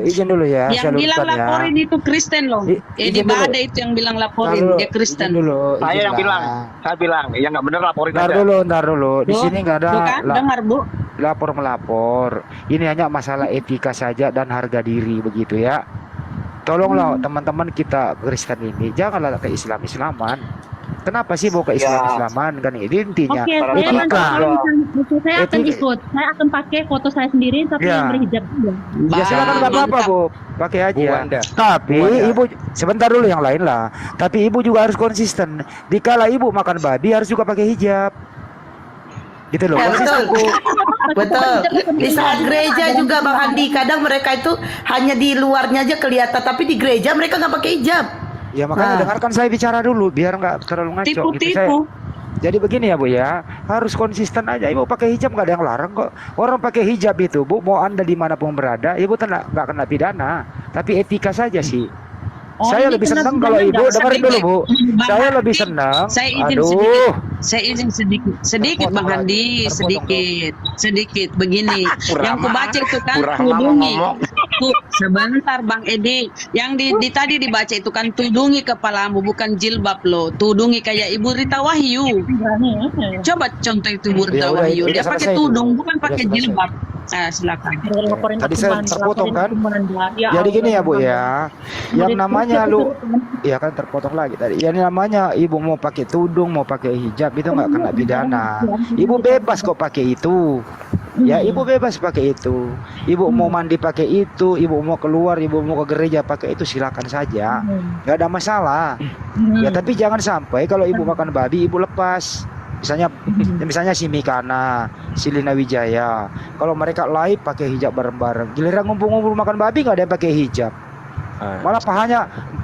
Izin dulu ya. Yang saya bilang luruskan ya. laporin itu Kristen loh. Edi izin dulu. Bade itu yang bilang Ntar laporin, dulu, dia Kristen. izin dulu. Saya izin yang lah. bilang. Saya bilang, yang nggak bener laporin Ntar aja. dulu. Di Tuh, sini nggak ada tuh kan, dengar Bu. lapor melapor. Ini hanya masalah etika saja dan harga diri begitu ya. Tolonglah teman-teman kita Kristen ini janganlah ke Islaman. Kenapa sih mau ke Islaman kan ini intinya Oke, saya nanti etika. kalau misalnya saya akan Etika. ikut. Saya akan pakai foto saya sendiri tapi Ya. yang berhijab juga. Ya silakan nggak apa-apa Bu, pakai Bu aja. Wanda. Tapi Bu Wanda. Ibu sebentar dulu yang lain lah. Tapi Ibu juga harus konsisten. Dikala Ibu makan babi harus juga pakai hijab. Gitu loh. Ya, Konsisten betul. Bu. Betul. Di saat gereja juga Bang Andi, kadang mereka itu hanya di luarnya aja kelihatan, tapi di gereja mereka nggak pakai hijab. Ya makanya Nah. dengarkan saya bicara dulu biar nggak terlalu ngaco gitu. Tipu-tipu. Jadi begini ya Bu ya, harus konsisten aja. Ibu pakai hijab nggak ada yang larang kok. Orang pakai hijab itu Bu, mau Anda dimanapun berada, Ibu nggak kena pidana. Tapi etika saja sih. Oh, Saya ini lebih kena senang pidana kalau Ibu nggak? dengerin dulu Bu. Bang Saya Handi, lebih senang. Saya izin Aduh. sedikit. Saya izin sedikit Bang Terpotong Handi, lagi. Terpotong sedikit begini. Yang ku baca itu kan Kurang tudungi. ngomong. Sebentar Bang Edi, yang di tadi dibaca itu kan tudungi kepalamu bukan jilbab lo. Tudungi kayak Ibu Rita Wahyu. Berani, ya. Coba contoh itu Bu Rita Ya udah, Wahyu. udah Dia selesai pakai itu. tudung bukan Udah pakai selesai. jilbab. Silakan. Laporin Tadi aku, saya Bang. terpotong kan? Laporin aku, Bang. Ya Jadi gini ya Allah, Bu Bang. ya, yang namanya lu, ya kan terpotong lagi tadi. Yang namanya Ibu mau pakai tudung, mau pakai hijab itu nggak kena pidana. Ibu bebas kok pakai itu. Ya Ibu bebas pakai itu. Ibu mau mandi pakai itu, Ibu mau keluar, Ibu mau ke gereja pakai itu silakan saja. Nggak ada masalah. Ya tapi jangan sampai kalau Ibu makan babi Ibu lepas. Misalnya si Mikana, si Lina Wijaya. Kalau mereka live pakai hijab bareng-bareng. Giliran ngumpul-ngumpul makan babi nggak ada yang pakai hijab.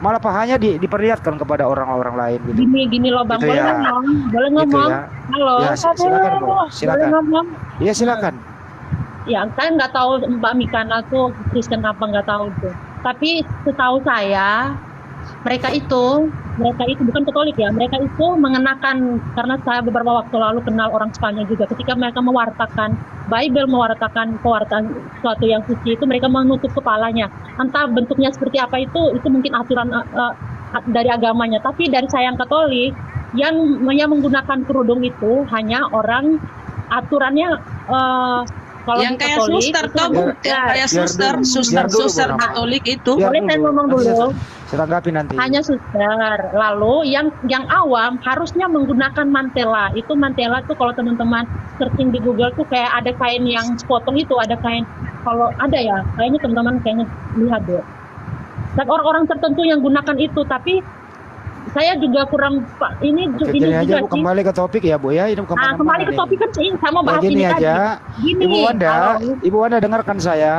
Malah pahanya diperlihatkan kepada orang-orang lain gitu. Gini loh Bang, Gitu boleh ya. ngomong? Boleh Gitu ngomong? ya. Halo. Ya, silakan Bu, Boleh silakan. ngomong? Iya silakan. Ya, kan nggak tahu Mbak Mikana tuh Kristen apa nggak tahu tuh. Tapi setahu saya mereka itu bukan Katolik ya. Mereka itu mengenakan, karena saya beberapa waktu lalu kenal orang Spanyol juga. Ketika mereka mewartakan Bible, mewartakan sesuatu yang suci itu, mereka menutup kepalanya. Entah bentuknya seperti apa itu mungkin aturan dari agamanya. Tapi dari saya yang Katolik, yang menggunakan kerudung itu hanya orang aturannya Kalau Yang di kayak Katolik suster itu toh, Bu. bukan. Yang kayak Biar suster, dulu, suster, biar dulu, suster Bu Rahma. Katolik itu. Biar Boleh saya dulu. ngomong Nanti dulu? saya tanggapi nanti. Hanya suster. Lalu yang awam harusnya menggunakan mantela. Itu mantela tuh kalau teman-teman searching di Google tuh kayak ada kain yang sepotong itu, ada kain, kalau ada ya, kayaknya teman-teman kayaknya lihat deh. Dan orang-orang tertentu yang gunakan itu, tapi saya juga kurang ini Oke, ini gini aja juga Bu, sih. kembali ke topik ya Bu ya. Ini Nah, kembali ke topik kan sih, saya mau Ya, bahas gini ini tadi. aja. Gini, Ibu Wanda, kalau- Ibu Wanda dengarkan saya. Ya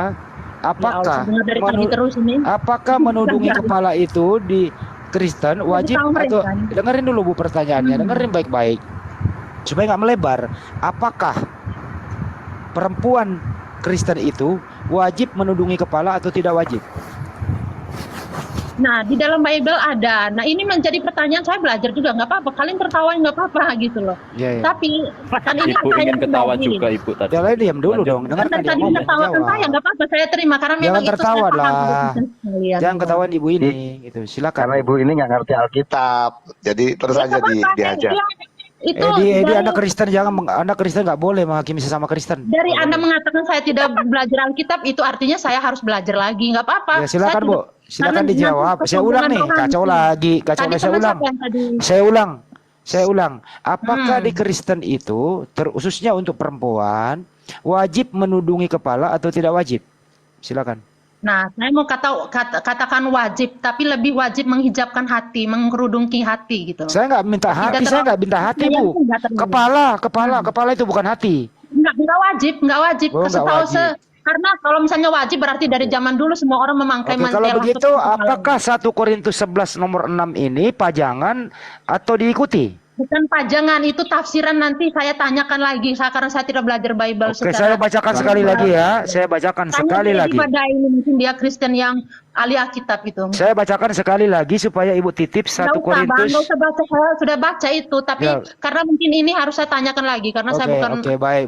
Allah, Apakah dengar dari tadi terus ini. apakah menudungi kepala itu di Kristen wajib tahu atau mereka. dengerin dulu Bu pertanyaannya, dengerin baik-baik supaya nggak melebar. Apakah perempuan Kristen itu wajib menudungi kepala atau tidak wajib? Nah, di dalam Bible ada. Nah, ini menjadi pertanyaan, saya belajar juga, nggak apa-apa. Kalian tertawain nggak apa-apa gitu loh. Ya, ya. Tapi kan ini Ibu saya ingin ketawa pribadi. juga Ibu tadi. Jangan diam dulu Lanjut. dong, Kan dengarkan dari dia tadi ngomong, tertawakan jawab. saya, nggak apa-apa, saya terima karena Jangan memang itu tertawa saya paham lah. keputusan sekalian. Jangan ketahuan ibu ini, gitu. Silakan. Karena ibu ini nggak ngerti Alkitab, jadi terus Ya, aja nggak apa-apa, diajar. itu Edi, dari- Anda Kristen, Anda Kristen nggak boleh menghakimi sesama Kristen. Dari Anda mengatakan saya tidak belajar Alkitab, itu artinya saya harus belajar lagi, nggak apa-apa. Ya silakan Saya Bu, tidak- silakan karena dijawab. dengan Saya ulang nih, rohani. kacau lagi, kacau Tadi lagi. Saya teman ulang, siapa yang tadi? saya ulang. Apakah di Kristen itu, khususnya untuk perempuan, wajib menudungi kepala atau tidak wajib? Silakan. Nah, saya mau katakan wajib, tapi lebih wajib menghijabkan hati, mengkerudungki hati gitu. Saya nggak minta Tidak hati, terlalu- saya nggak minta hati Saya Bu. nggak terlalu. Kepala itu bukan hati. Nggak wajib, nggak wajib. Oh, nggak Setahu wajib. karena kalau misalnya wajib berarti dari zaman dulu semua orang memakai Oke, kalau mantela begitu untuk kepala. apakah 1 Korintus 11 nomor 6 ini pajangan atau diikuti? Bukan pajangan, itu tafsiran, nanti saya tanyakan lagi karena saya tidak belajar Bible Oke, saya bacakan sekali lagi ya. Saya bacakan sekali lagi. Pada ini mungkin dia Kristen yang ahli Alkitab itu. Saya bacakan sekali lagi supaya Ibu titip 1 Korintus. Nggak usah baca, saya sudah baca itu, tapi Ya. karena mungkin ini harus saya tanyakan lagi karena saya Oke, bukan oke, baik.